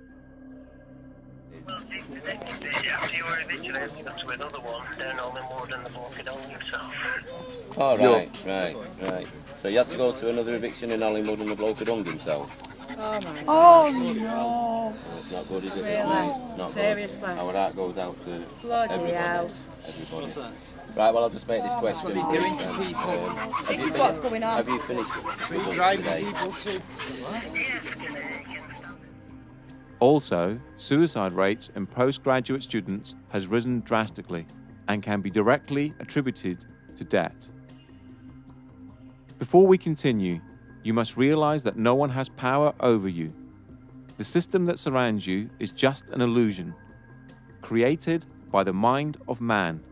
Oh, right. So you had to go to another eviction in Hollywood and the bloke had hung himself? Oh my God. Oh no! It's not good, is it? Really? It's not Seriously? good. Our heart goes out to Bloody hell. everybody. Right, well I'll just make this question. What are you doing to people? This is what's going on. Have you finished it? Driving people to... Also, suicide rates in postgraduate students has risen drastically and can be directly attributed to debt. Before we continue, you must realize that no one has power over you. The system that surrounds you is just an illusion, created by the mind of man.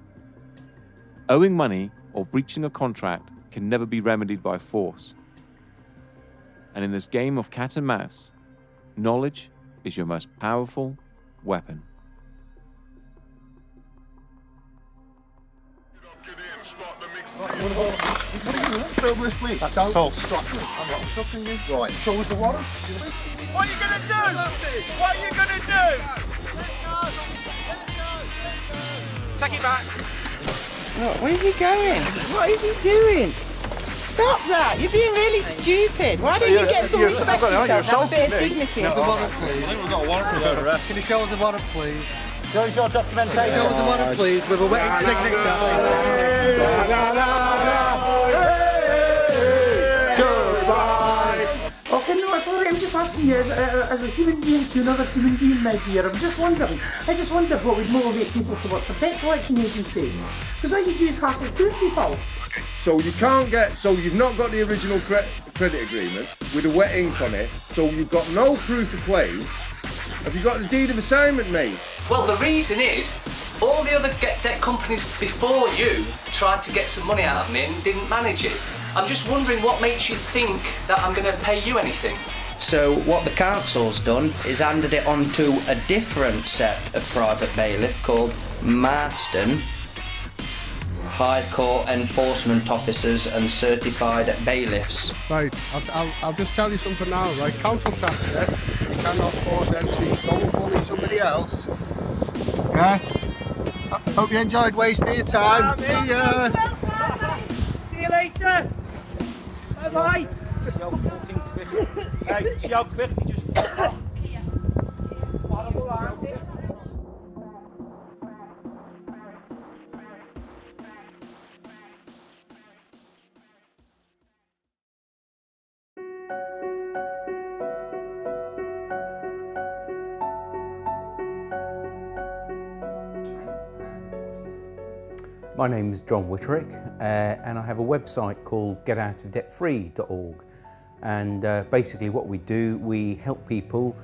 Owing money or breaching a contract can never be remedied by force. And in this game of cat and mouse, knowledge is your most powerful weapon. Please, don't stop me. I'm not stopping you. Right, so was the warrant. What are you going to do? What are you going to do? Take it back. Look, where's he going? What is he doing? Stop that! You're being really stupid. Why don't you get some respect for yourself? Have a bit of dignity. Show us the warrant, please. I think we've got a warrant for the arrest. Can you show us the warrant, please? Show us your documentation. Show us the warrant, please, with a wetting signature. Okay, no, sorry, I'm just asking you as a human being to another human being, my dear. I just wonder what would motivate people to work for debt collection agencies. Because all you do is hassle poor people. So you can't get, so you've not got the original credit agreement with a wet ink on it, so you've got no proof of claim. Have you got the deed of assignment, mate? Well, the reason is, all the other debt companies before you tried to get some money out of me and didn't manage it. I'm just wondering what makes you think that I'm going to pay you anything. So what the council's done is handed it on to a different set of private bailiff called Marston, High Court Enforcement Officers and Certified Bailiffs. Right, I'll just tell you something now, right? Council tax, yeah? You cannot force them to go and bully somebody else. Yeah? I hope you enjoyed wasting your time. See ya! See you later. Bye-bye. See how fucking quick. Hey, see how quick he just fucked off. Horrible, aren't they? My name is John Witterick, and I have a website called getoutofdebtfree.org. And basically what we do, we help people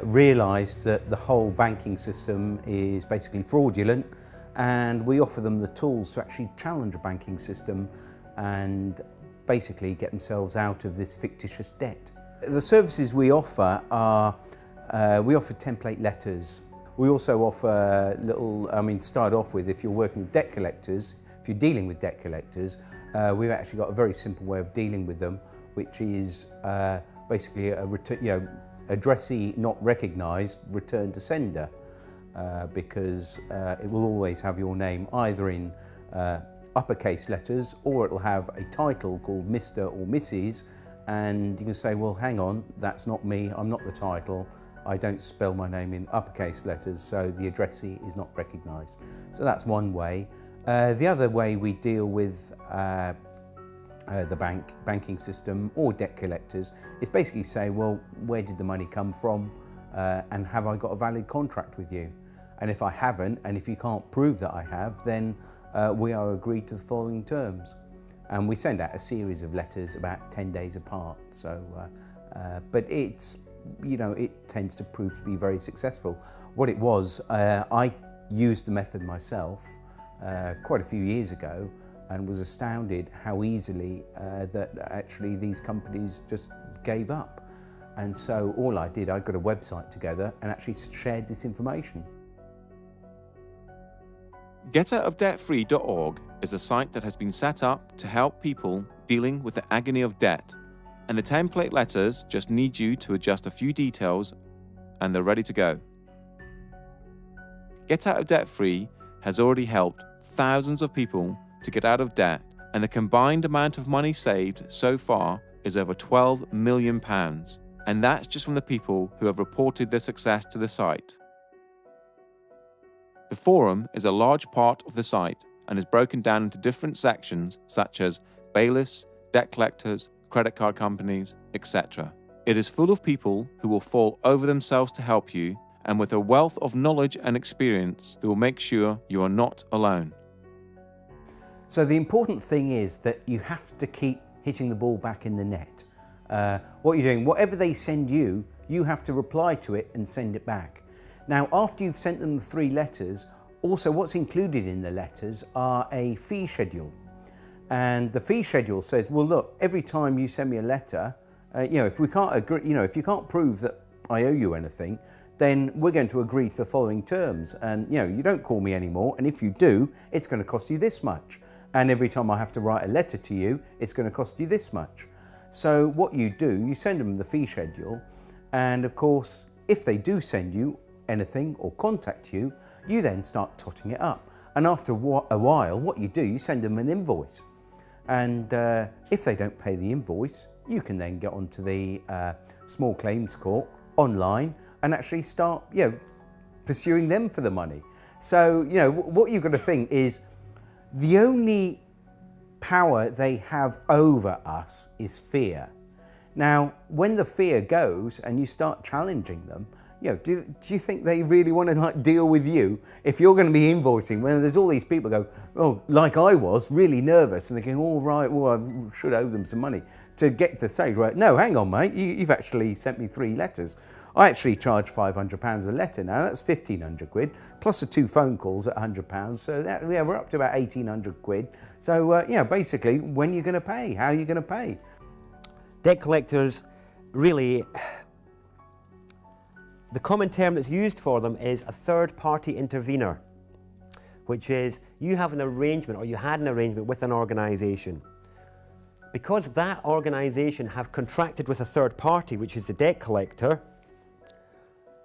realise that the whole banking system is basically fraudulent, and we offer them the tools to actually challenge a banking system and basically get themselves out of this fictitious debt. The services we offer are, we offer template letters. We also offer start off with, if you're working with debt collectors, if you're dealing with debt collectors, we've actually got a very simple way of dealing with them, which is basically a addressee not recognised, return to sender, because it will always have your name either in uppercase letters, or it'll have a title called Mr. or Mrs. And you can say, well, hang on, that's not me, I'm not the title. I don't spell my name in uppercase letters, so the addressee is not recognised. So that's one way. The other way we deal with the banking system or debt collectors is basically say, well, where did the money come from, and have I got a valid contract with you? And if I haven't, and if you can't prove that I have, then we are agreed to the following terms. And we send out a series of letters about 10 days apart. So, but it's, it tends to prove to be very successful. What it was, I used the method myself quite a few years ago and was astounded how easily that actually these companies just gave up. And so all I did, I got a website together and actually shared this information. GetOutOfDebtFree.org is a site that has been set up to help people dealing with the agony of debt. And the template letters just need you to adjust a few details and they're ready to go. Get Out of Debt Free has already helped thousands of people to get out of debt, and the combined amount of money saved so far is over £12 million. And that's just from the people who have reported their success to the site. The forum is a large part of the site and is broken down into different sections such as bailiffs, debt collectors, credit card companies, etc. It is full of people who will fall over themselves to help you, and with a wealth of knowledge and experience that will make sure you are not alone. So the important thing is that you have to keep hitting the ball back in the net. What you're doing, whatever they send you, you have to reply to it and send it back. Now, after you've sent them the 3 letters, also what's included in the letters are a fee schedule. And the fee schedule says, well, look, every time you send me a letter, if we can't agree, if you can't prove that I owe you anything, then we're going to agree to the following terms. And, you don't call me anymore. And if you do, it's going to cost you this much. And every time I have to write a letter to you, it's going to cost you this much. So what you do, you send them the fee schedule. And of course, if they do send you anything or contact you, you then start totting it up. And after a while, what you do, you send them an invoice. And if they don't pay the invoice, you can then get onto the small claims court online and actually start, pursuing them for the money. So, what you've got to think is the only power they have over us is fear. Now, when the fear goes and you start challenging them, do you think they really want to deal with you if you're going to be invoicing when there's all these people go, oh, like I was, really nervous, and they're going, all right, well, I should owe them some money to get to the stage where, no, hang on, mate, you've actually sent me 3 letters. I actually charge £500 a letter now. That's 1,500 quid, plus the 2 phone calls at £100. So that, we're up to about 1,800 quid. So basically, when are you going to pay? How are you going to pay? Debt collectors, really, the common term that's used for them is a third-party intervener, which is you have an arrangement, or you had an arrangement with an organisation. Because that organisation have contracted with a third party, which is the debt collector,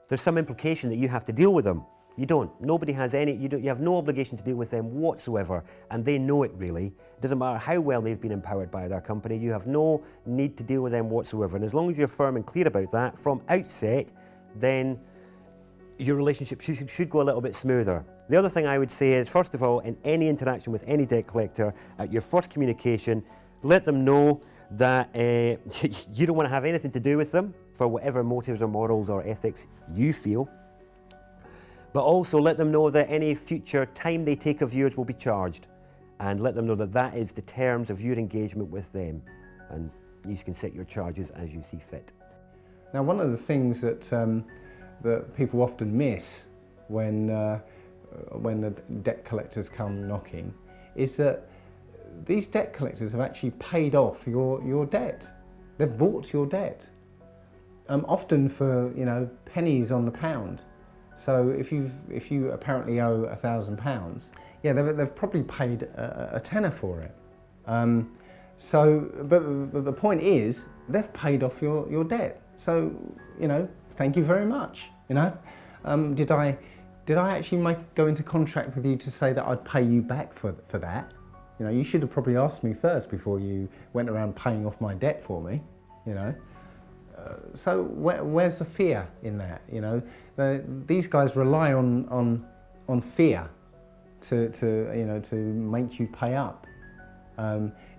there's some implication that you have to deal with them. You don't. Nobody has any, you have no obligation to deal with them whatsoever, and they know it really. It doesn't matter how well they've been empowered by their company, you have no need to deal with them whatsoever. And as long as you're firm and clear about that from outset, then your relationship should go a little bit smoother. The other thing I would say is, first of all, in any interaction with any debt collector, at your first communication, let them know that you don't want to have anything to do with them for whatever motives or morals or ethics you feel. But also let them know that any future time they take of yours will be charged, and let them know that that is the terms of your engagement with them, and you can set your charges as you see fit. Now, one of the things that that people often miss when the debt collectors come knocking is that these debt collectors have actually paid off your debt. They've bought your debt, often for pennies on the pound. So if you apparently owe £1,000, yeah, they've probably paid a tenner for it. But the point is, they've paid off your debt. So thank you very much. Did I actually go into contract with you to say that I'd pay you back for that? You should have probably asked me first before you went around paying off my debt for me. So where's the fear in that? These guys rely on fear to make you pay up.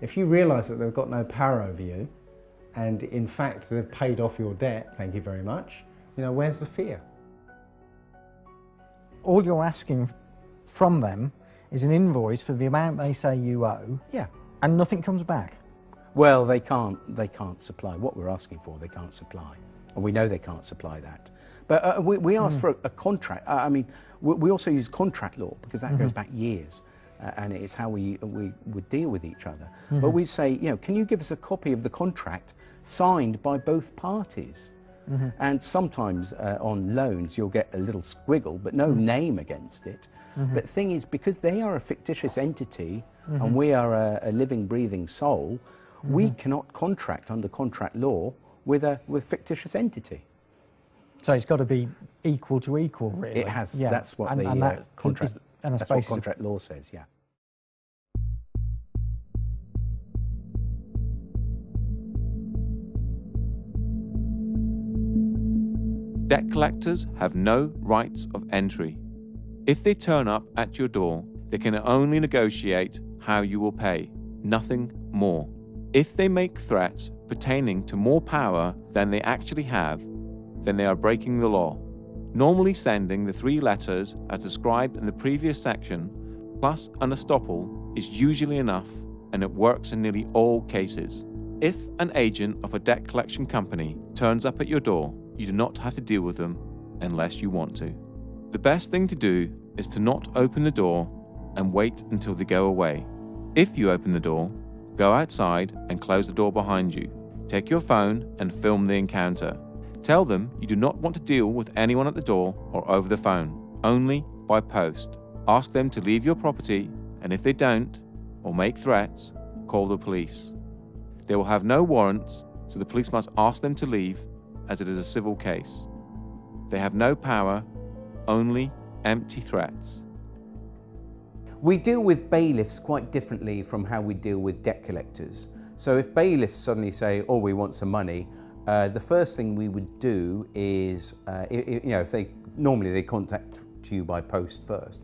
If you realise that they've got no power over you, and in fact they've paid off your debt, thank you very much. Where's the fear? All you're asking from them is an invoice for the amount they say you owe. Yeah. And nothing comes back. Well, they can't supply what we're asking for. They can't supply, and we know they can't supply that. But we asked for a contract. We also use contract law because that goes back years, and it's how we would deal with each other. But we'd say, can you give us a copy of the contract signed by both parties? And sometimes on loans you'll get a little squiggle, but no name against it. But the thing is, because they are a fictitious entity and we are a living, breathing soul, we cannot contract under contract law with a fictitious entity. So it's got to be equal to equal, really. It has. Yeah. That's what the contract. That's what contract law says. Yeah. Debt collectors have no rights of entry. If they turn up at your door, they can only negotiate how you will pay, nothing more. If they make threats pertaining to more power than they actually have, then they are breaking the law. Normally sending the 3 letters as described in the previous section, plus an estoppel, is usually enough, and it works in nearly all cases. If an agent of a debt collection company turns up at your door, you do not have to deal with them unless you want to. The best thing to do is to not open the door and wait until they go away. If you open the door, go outside and close the door behind you. Take your phone and film the encounter. Tell them you do not want to deal with anyone at the door or over the phone, only by post. Ask them to leave your property, and if they don't, or make threats, call the police. They will have no warrants, so the police must ask them to leave, as it is a civil case. They have no power, only empty threats. We deal with bailiffs quite differently from how we deal with debt collectors. So if bailiffs suddenly say, oh, we want some money, the first thing we would do is, if normally they contact you by post first.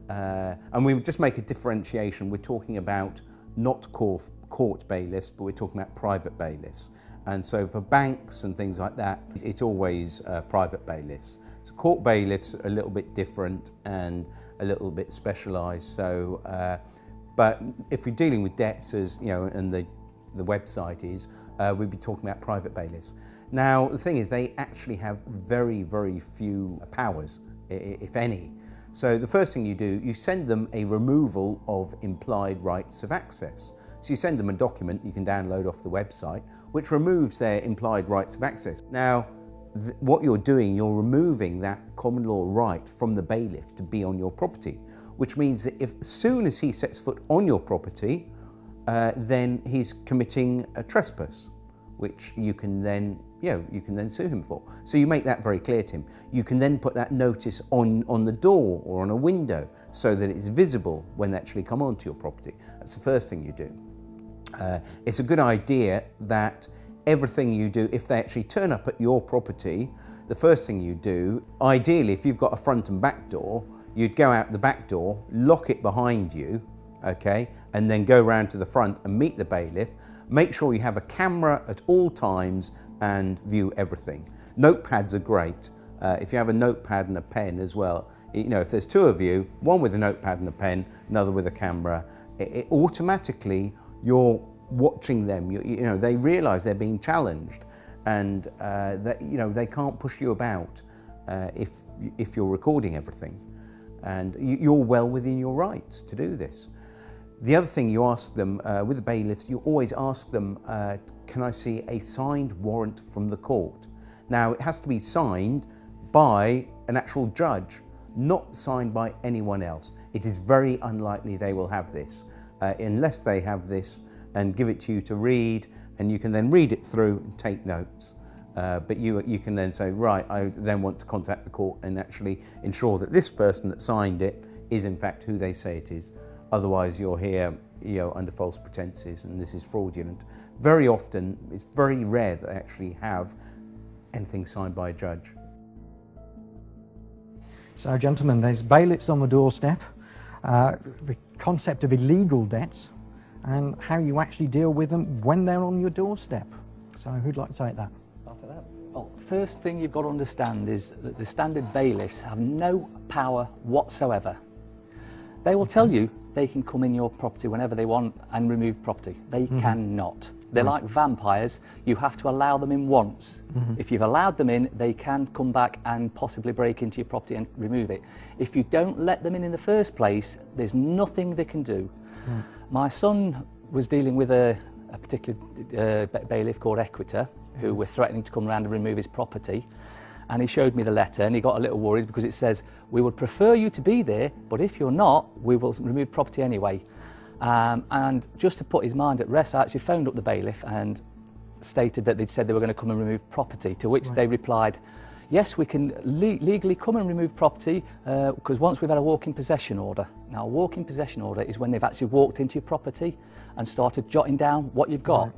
And we would just make a differentiation. We're talking about not court bailiffs, but we're talking about private bailiffs. And so for banks and things like that, it's always private bailiffs. So court bailiffs are a little bit different and a little bit specialised. So, but if you're dealing with debts, as you know, and the website is, we'd be talking about private bailiffs. Now, the thing is, they actually have very, very few powers, if any. So the first thing you do, you send them a removal of implied rights of access. So you send them a document you can download off the website, which removes their implied rights of access. Now, what you're doing, you're removing that common law right from the bailiff to be on your property, which means that as soon as he sets foot on your property, then he's committing a trespass, which you can then sue him for. So you make that very clear to him. You can then put that notice on the door or on a window so that it's visible when they actually come onto your property. That's the first thing you do. It's a good idea that everything you do, if they actually turn up at your property, the first thing you do, ideally if you've got a front and back door, you'd go out the back door, lock it behind you, okay, and then go round to the front and meet the bailiff. Make sure you have a camera at all times and view everything. Notepads are great. If you have a notepad and a pen as well, if there's 2 of you, one with a notepad and a pen, another with a camera, it automatically you're watching them. They realise they're being challenged, and that they can't push you about if you're recording everything, and you're well within your rights to do this. The other thing you ask them with the bailiffs, you always ask them, can I see a signed warrant from the court? Now, it has to be signed by an actual judge, not signed by anyone else. It is very unlikely they will have this, unless they have this and give it to you to read, and you can then read it through and take notes. But you can then say, right, I then want to contact the court and actually ensure that this person that signed it is in fact who they say it is. Otherwise you're here under false pretenses, and this is fraudulent. Very often, it's very rare that they actually have anything signed by a judge. So gentlemen, there's bailiffs on the doorstep, the concept of illegal debts, and how you actually deal with them when they're on your doorstep. So who'd like to take that? After that. Well, first thing you've got to understand is that the standard bailiffs have no power whatsoever. They will tell you they can come in your property whenever they want and remove property. They cannot. They're like vampires. You have to allow them in once. If you've allowed them in, they can come back and possibly break into your property and remove it. If you don't let them in the first place, there's nothing they can do. My son was dealing with a particular bailiff called Equita, who were threatening to come around and remove his property. And he showed me the letter and he got a little worried because it says, we would prefer you to be there, but if you're not, we will remove property anyway. And just to put his mind at rest, I actually phoned up the bailiff and stated that they'd said they were going to come and remove property, to which they replied, yes, we can legally come and remove property because once we've had a walk-in possession order. Now, a walk-in possession order is when they've actually walked into your property and started jotting down what you've got. Right.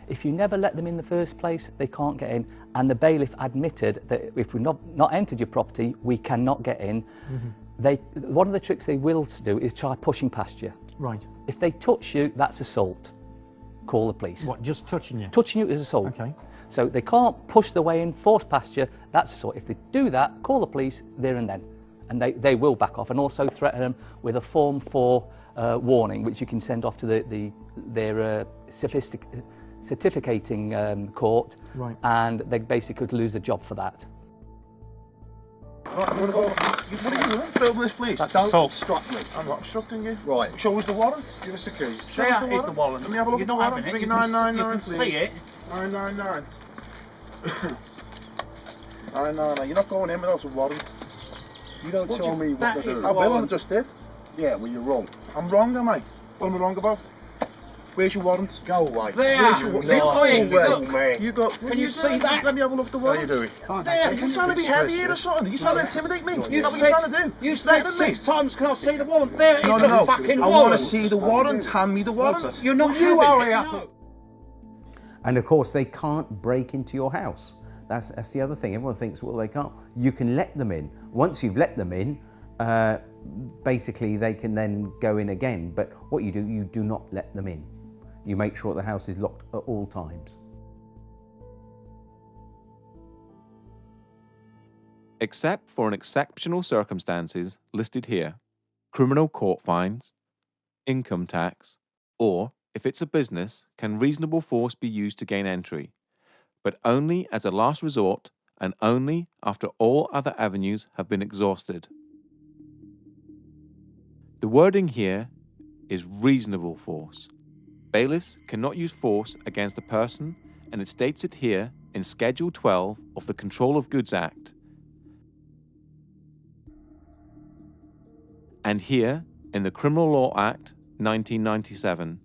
If you never let them in the first place, they can't get in. And the bailiff admitted that if we've not entered your property, we cannot get in. Mm-hmm. One of the tricks they will do is try pushing past you. Right. If they touch you, that's assault. Call the police. What, just touching you? Touching you is assault. Okay. So they can't push their way in, force past you, that's assault. If they do that, call the police there and then. And they will back off, and also threaten them with a Form 4 warning, which you can send off to their certificating court, right. And they basically could lose the job for that. Right, I'm going to go. What are you doing? Film this, please. Don't obstruct me. I'm not obstructing you. Right. Show us the warrant. Give us the keys. Show us the warrant. The warrant. Let me have a look at the warrant. Bring 999, please. See it. 999. 999. You're not going in without a warrant. You don't tell me what to do. I will. I just did. Yeah, well, you're wrong. I'm wrong, am I? What am I wrong about? Where's your warrant? Go away. There. Where's your warrant? You got. Can you see that? Let me have a look at the warrant. How you doing? There. You're trying to be heavy here or something? Are you trying to intimidate me? You know what you're trying to do? You said 6 times, can I see the warrant? There is the fucking warrant. I want to see the warrant. Hand me the warrant. You're not you are. And of course, they can't break into your house. That's the other thing. Everyone thinks, well, they can't. You can let them in. Once you've let them in, basically they can then go in again. But what you do not let them in. You make sure the house is locked at all times. Except for in exceptional circumstances listed here, criminal court fines, income tax, or, if it's a business, can reasonable force be used to gain entry, but only as a last resort and only after all other avenues have been exhausted. The wording here is reasonable force. Bailiffs cannot use force against a person, and it states it here in Schedule 12 of the Control of Goods Act. And here in the Criminal Law Act 1997.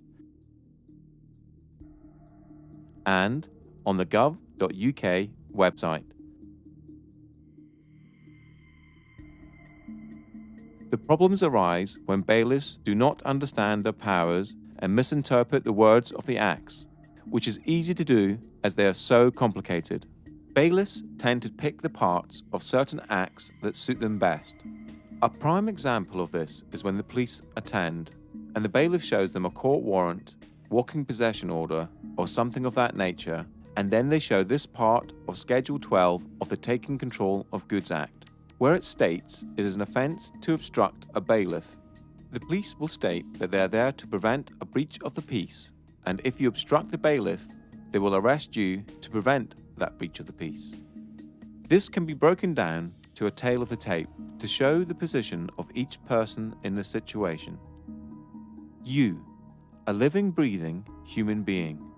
And on the gov.uk website. The problems arise when bailiffs do not understand their powers and misinterpret the words of the acts, which is easy to do as they are so complicated. Bailiffs tend to pick the parts of certain acts that suit them best. A prime example of this is when the police attend and the bailiff shows them a court warrant, walking possession order, or something of that nature, and then they show this part of Schedule 12 of the Taking Control of Goods Act, where it states it is an offence to obstruct a bailiff. The police will state that they are there to prevent a breach of the peace, and if you obstruct the bailiff, they will arrest you to prevent that breach of the peace. This can be broken down to a tale of the tape to show the position of each person in the situation. You, a living, breathing human being.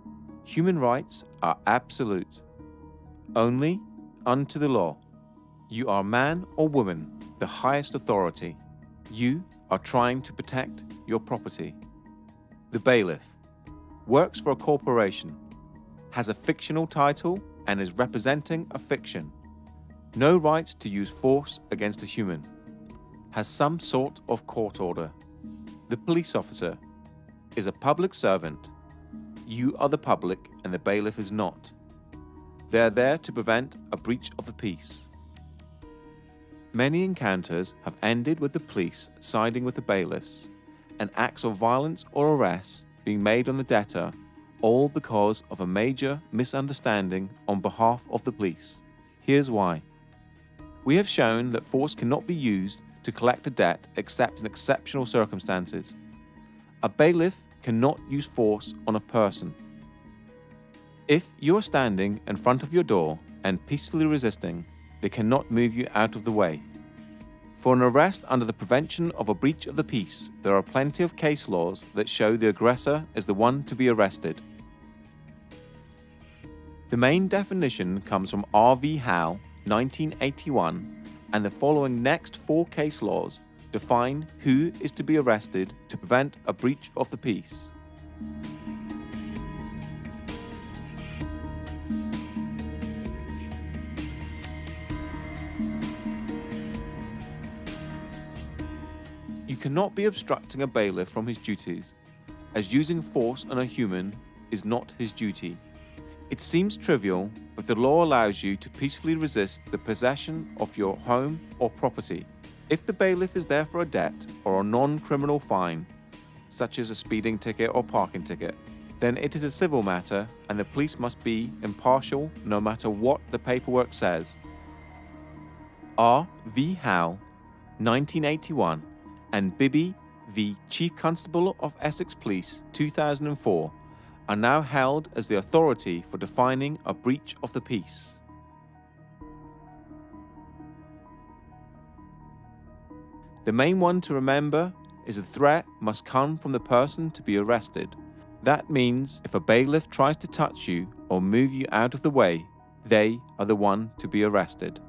Human rights are absolute. Only unto the law. You are man or woman, the highest authority. You are trying to protect your property. The bailiff works for a corporation, has a fictional title and is representing a fiction. No rights to use force against a human. Has some sort of court order. The police officer is a public servant. You are the public and the bailiff is not. They are there to prevent a breach of the peace. Many encounters have ended with the police siding with the bailiffs and acts of violence or arrests being made on the debtor, all because of a major misunderstanding on behalf of the police. Here's why. We have shown that force cannot be used to collect a debt except in exceptional circumstances. A bailiff cannot use force on a person. If you are standing in front of your door and peacefully resisting, they cannot move you out of the way. For an arrest under the prevention of a breach of the peace, there are plenty of case laws that show the aggressor is the one to be arrested. The main definition comes from R.V. Howe, 1981, and the following next 4 case laws define who is to be arrested to prevent a breach of the peace. You cannot be obstructing a bailiff from his duties, as using force on a human is not his duty. It seems trivial, but the law allows you to peacefully resist the possession of your home or property. If the bailiff is there for a debt or a non-criminal fine, such as a speeding ticket or parking ticket, then it is a civil matter and the police must be impartial no matter what the paperwork says. R.V. Howe, 1981, and Bibby v. Chief Constable of Essex Police, 2004, are now held as the authority for defining a breach of the peace. The main one to remember is the threat must come from the person to be arrested. That means if a bailiff tries to touch you or move you out of the way, they are the one to be arrested.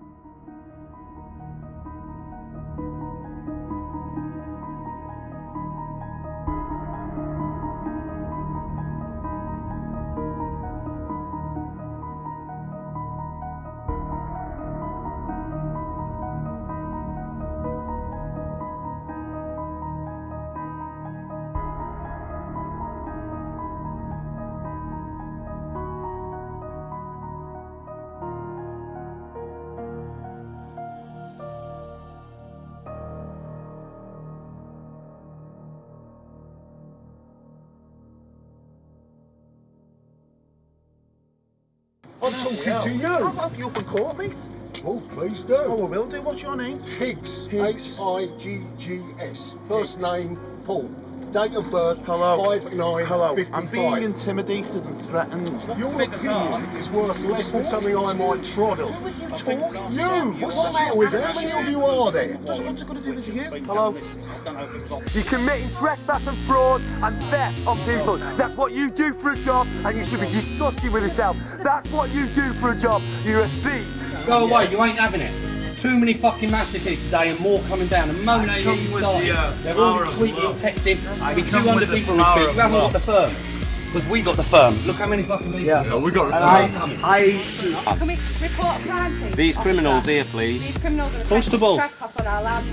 I'm talking to you. I'll help you up in court, mate. Oh, please do. Oh, I will do. What's your name? Higgs. H-I-G-G-S. First name, Paul. Date of birth, 5/9/55. I'm being intimidated and threatened. Your opinion is worth less than something I might trod on. You! What's the matter with you? How many of you are there? What's it got to do with you? Hello? You're committing trespass and fraud and theft on people. That's what you do for a job, and you should be disgusted with yourself. That's what you do for a job. You're a thief. Go away, you ain't having it. Too many fucking massacres today and more coming down. And moan ain't even started. They're all tweeting and texting. With 200 people in the street. You haven't got the firm. Because we got the firm. Look how many fucking people. Yeah, we got Can we report a crime, please? These criminals here, please. These criminals are Constable. trespass on our land.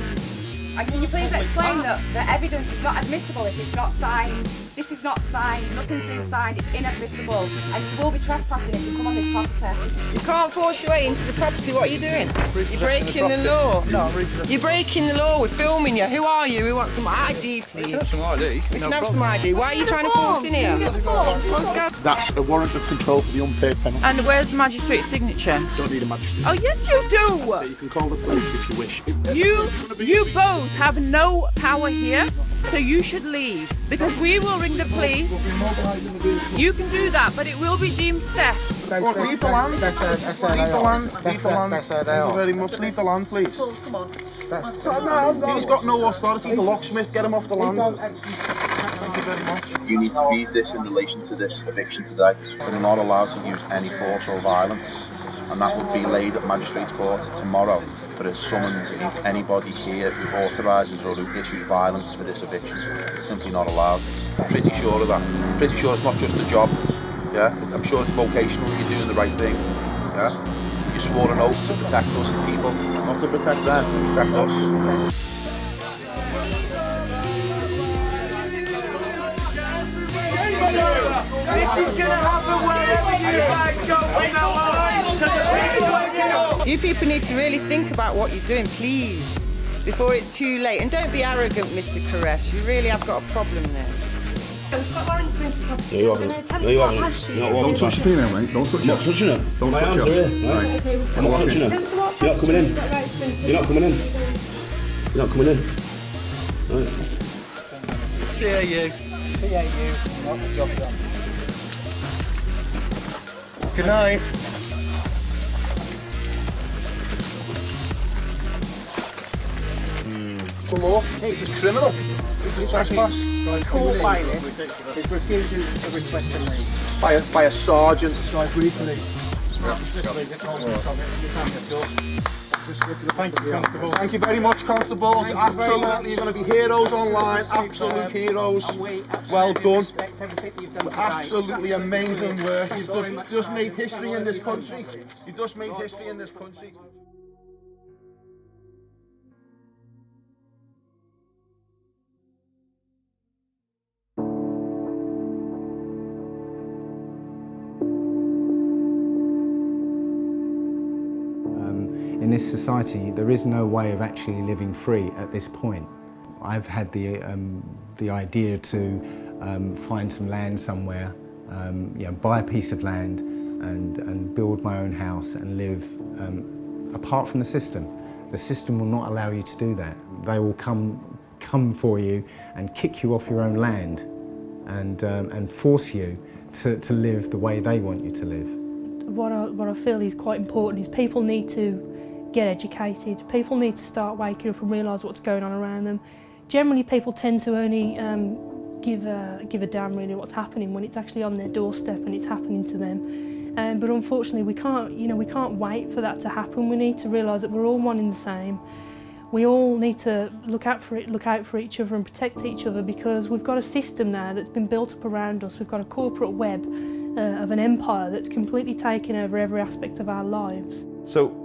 And can you please explain that the evidence is not admissible if it's not signed? This is not signed, nothing's been signed, it's inadmissible, and you will be trespassing if you come on this property. You can't force your way into the property. What are you doing? You're breaking the law. No, You're breaking the law. We're filming you. Who are you? We want some ID, please. Some ID. We can have some ID. Why are you trying to force in here? Let's go. That's a warrant of control for the unpaid penalty. And where's the magistrate's signature? Don't need a magistrate. Oh, yes, you do. So you can call the police if you wish. You both have no power here, so you should leave. Because we will ring the police. You can do that, but it will be deemed theft. Leave the land. Leave the land. Leave the land. Thank you very much. Leave the land, please. He's got no authority. He's a locksmith. Get him off the land. Thank you very much. You need to read this in relation to this eviction today. We're not allowed to use any force or violence, and that would be laid at Magistrates Court tomorrow for a summons against anybody here who authorises or who issues violence for this eviction. It's simply not allowed. I'm pretty sure of that. I'm pretty sure it's not just a job. Yeah, I'm sure it's vocational. You're doing the right thing. Yeah, you swore an oath to protect us as people, not to protect them, to protect us. This is going to happen wherever you guys go from now on. You people need to really think about what you're doing, please, before it's too late. And don't be arrogant, Mr. Koresh. You really have got a problem there. We've got warrants to enter the property. No, you haven't. No, you haven't. Don't touch the female, mate. Don't touch her. Not touching her. Don't My touch hands her. are here. Right. I'm not touching her. You're not coming in. You're not coming in. You're not coming in. Right. CAU. Not the job done. Good night. The law. This is criminal. This is trespass. Court by this is refusing to request a name. by a sergeant. Thank you very much, constables. Absolutely, you're going to be heroes online. Absolute heroes. Well done. Absolutely amazing work. You've just made history in this country. You've just made history in this country. In this society, there is no way of actually living free at this point. I've had the idea to find some land somewhere, you know, buy a piece of land and build my own house and live apart from the system. The system will not allow you to do that. They will come for you and kick you off your own land and force you to live the way they want you to live. What I feel is quite important is people need to get educated. People need to start waking up and realise what's going on around them. Generally, people tend to only give a damn really what's happening when it's actually on their doorstep and it's happening to them. But unfortunately, we can't wait for that to happen. We need to realise that we're all one and the same. We all need to look out for each other and protect each other, because we've got a system now that's been built up around us. We've got a corporate web of an empire that's completely taken over every aspect of our lives. So,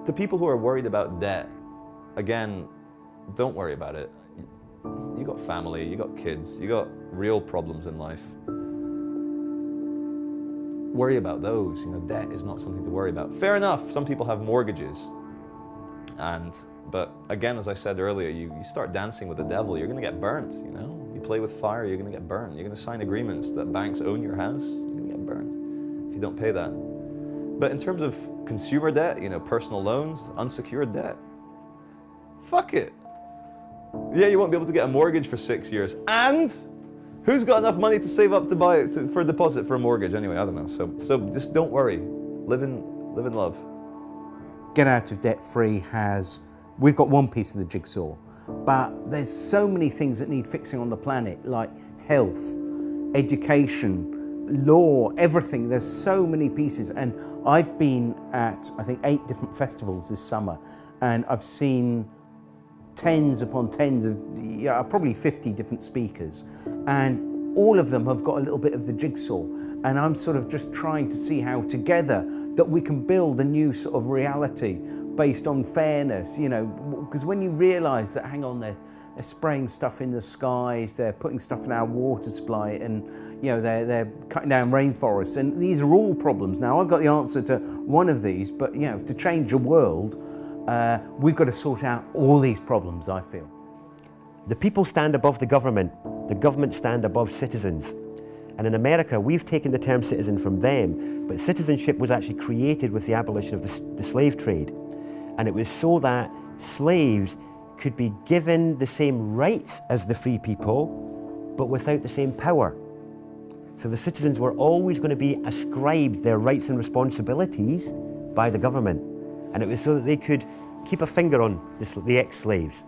to people who are worried about debt, again, don't worry about it. You got family, you got kids, you got real problems in life. Worry about those. You know, debt is not something to worry about. Fair enough, some people have mortgages, but again, as I said earlier, you start dancing with the devil, you're going to get burnt. You know, you play with fire, you're going to get burnt. You're going to sign agreements that banks own your house, you're going to get burnt if you don't pay that. But in terms of consumer debt, you know, personal loans, unsecured debt, fuck it. Yeah, you won't be able to get a mortgage for 6 years. And who's got enough money to save up to buy for a deposit for a mortgage? Anyway, I don't know. So just don't worry. Live in love. Get out of debt free we've got one piece of the jigsaw, but there's so many things that need fixing on the planet, like health, education, law, everything. There's so many pieces, and I've been at, I think, 8 different festivals this summer, and I've seen tens upon tens of, probably 50 different speakers, and all of them have got a little bit of the jigsaw, and I'm sort of just trying to see how together that we can build a new sort of reality based on fairness, you know, because when you realise that, hang on, they're spraying stuff in the skies, they're putting stuff in our water supply, and you know, they're cutting down rainforests, and these are all problems. Now, I've got the answer to one of these, but you know, to change the world, we've got to sort out all these problems, I feel. The people stand above the government stand above citizens. And in America, we've taken the term citizen from them, but citizenship was actually created with the abolition of the slave trade. And it was so that slaves could be given the same rights as the free people, but without the same power. So the citizens were always going to be ascribed their rights and responsibilities by the government. And it was so that they could keep a finger on the ex-slaves.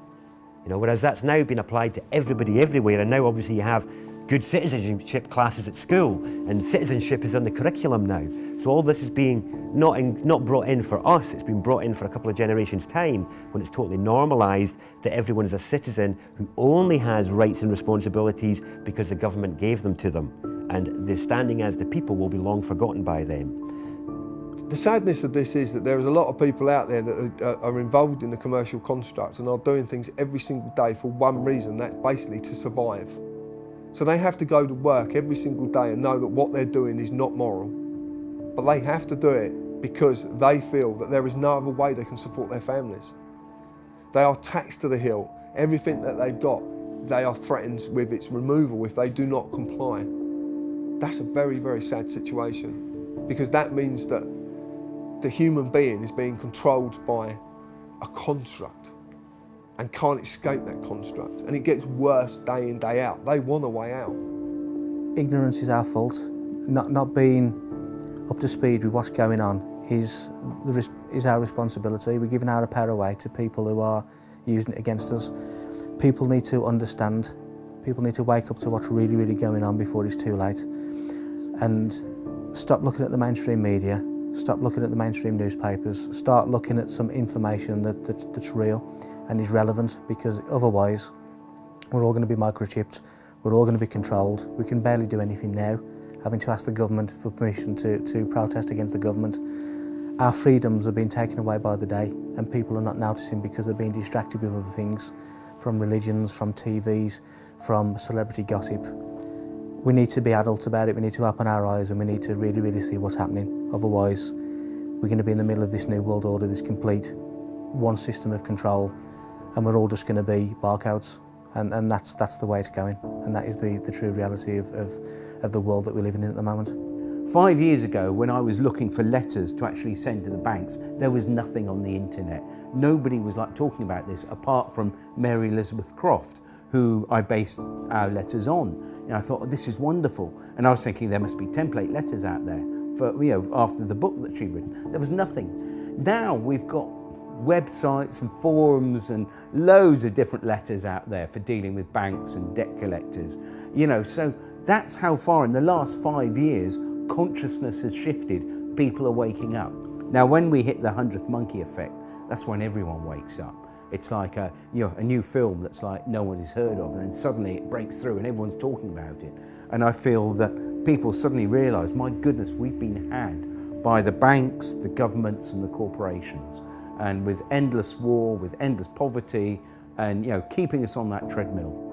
You know, whereas that's now been applied to everybody everywhere, and now obviously you have good citizenship classes at school, and citizenship is on the curriculum now. So all this is being not brought in for us, it's been brought in for a couple of generations' time, when it's totally normalised that everyone is a citizen who only has rights and responsibilities because the government gave them to them. And the standing as the people will be long forgotten by them. The sadness of this is that there is a lot of people out there that are involved in the commercial construct and are doing things every single day for one reason, that's basically to survive. So they have to go to work every single day and know that what they're doing is not moral. But they have to do it because they feel that there is no other way they can support their families. They are taxed to the hilt. Everything that they've got, they are threatened with its removal if they do not comply. That's a very, very sad situation, because that means that the human being is being controlled by a construct and can't escape that construct. And it gets worse day in, day out. They want a way out. Ignorance is our fault. Not being up to speed with what's going on is our responsibility. We're giving our power away to people who are using it against us. People need to understand. People need to wake up to what's really, really going on before it's too late. and stop looking at the mainstream media, stop looking at the mainstream newspapers, start looking at some information that's real and is relevant, because otherwise we're all going to be microchipped, we're all going to be controlled. We can barely do anything now, having to ask the government for permission to protest against the government. Our freedoms are being taken away by the day, and people are not noticing because they're being distracted with other things, from religions, from TVs, from celebrity gossip. We need to be adults about it, we need to open our eyes, and we need to really, really see what's happening. Otherwise, we're going to be in the middle of this new world order, this complete one system of control, and we're all just going to be barcodes. And that's the way it's going, and that is the true reality of the world that we're living in at the moment. 5 years ago, when I was looking for letters to actually send to the banks, there was nothing on the internet. Nobody was like talking about this, apart from Mary Elizabeth Croft, who I based our letters on. And I thought, oh, this is wonderful. And I was thinking there must be template letters out there for, you know, after the book that she'd written. There was nothing. Now we've got websites and forums and loads of different letters out there for dealing with banks and debt collectors. You know, so that's how far in the last 5 years consciousness has shifted. People are waking up. Now when we hit the 100th monkey effect, that's when everyone wakes up. It's like a new film that's like no one has heard of, and then suddenly it breaks through and everyone's talking about it. And I feel that people suddenly realise, my goodness, we've been had by the banks, the governments and the corporations. And with endless war, with endless poverty, and keeping us on that treadmill.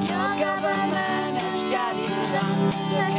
Your government has got it under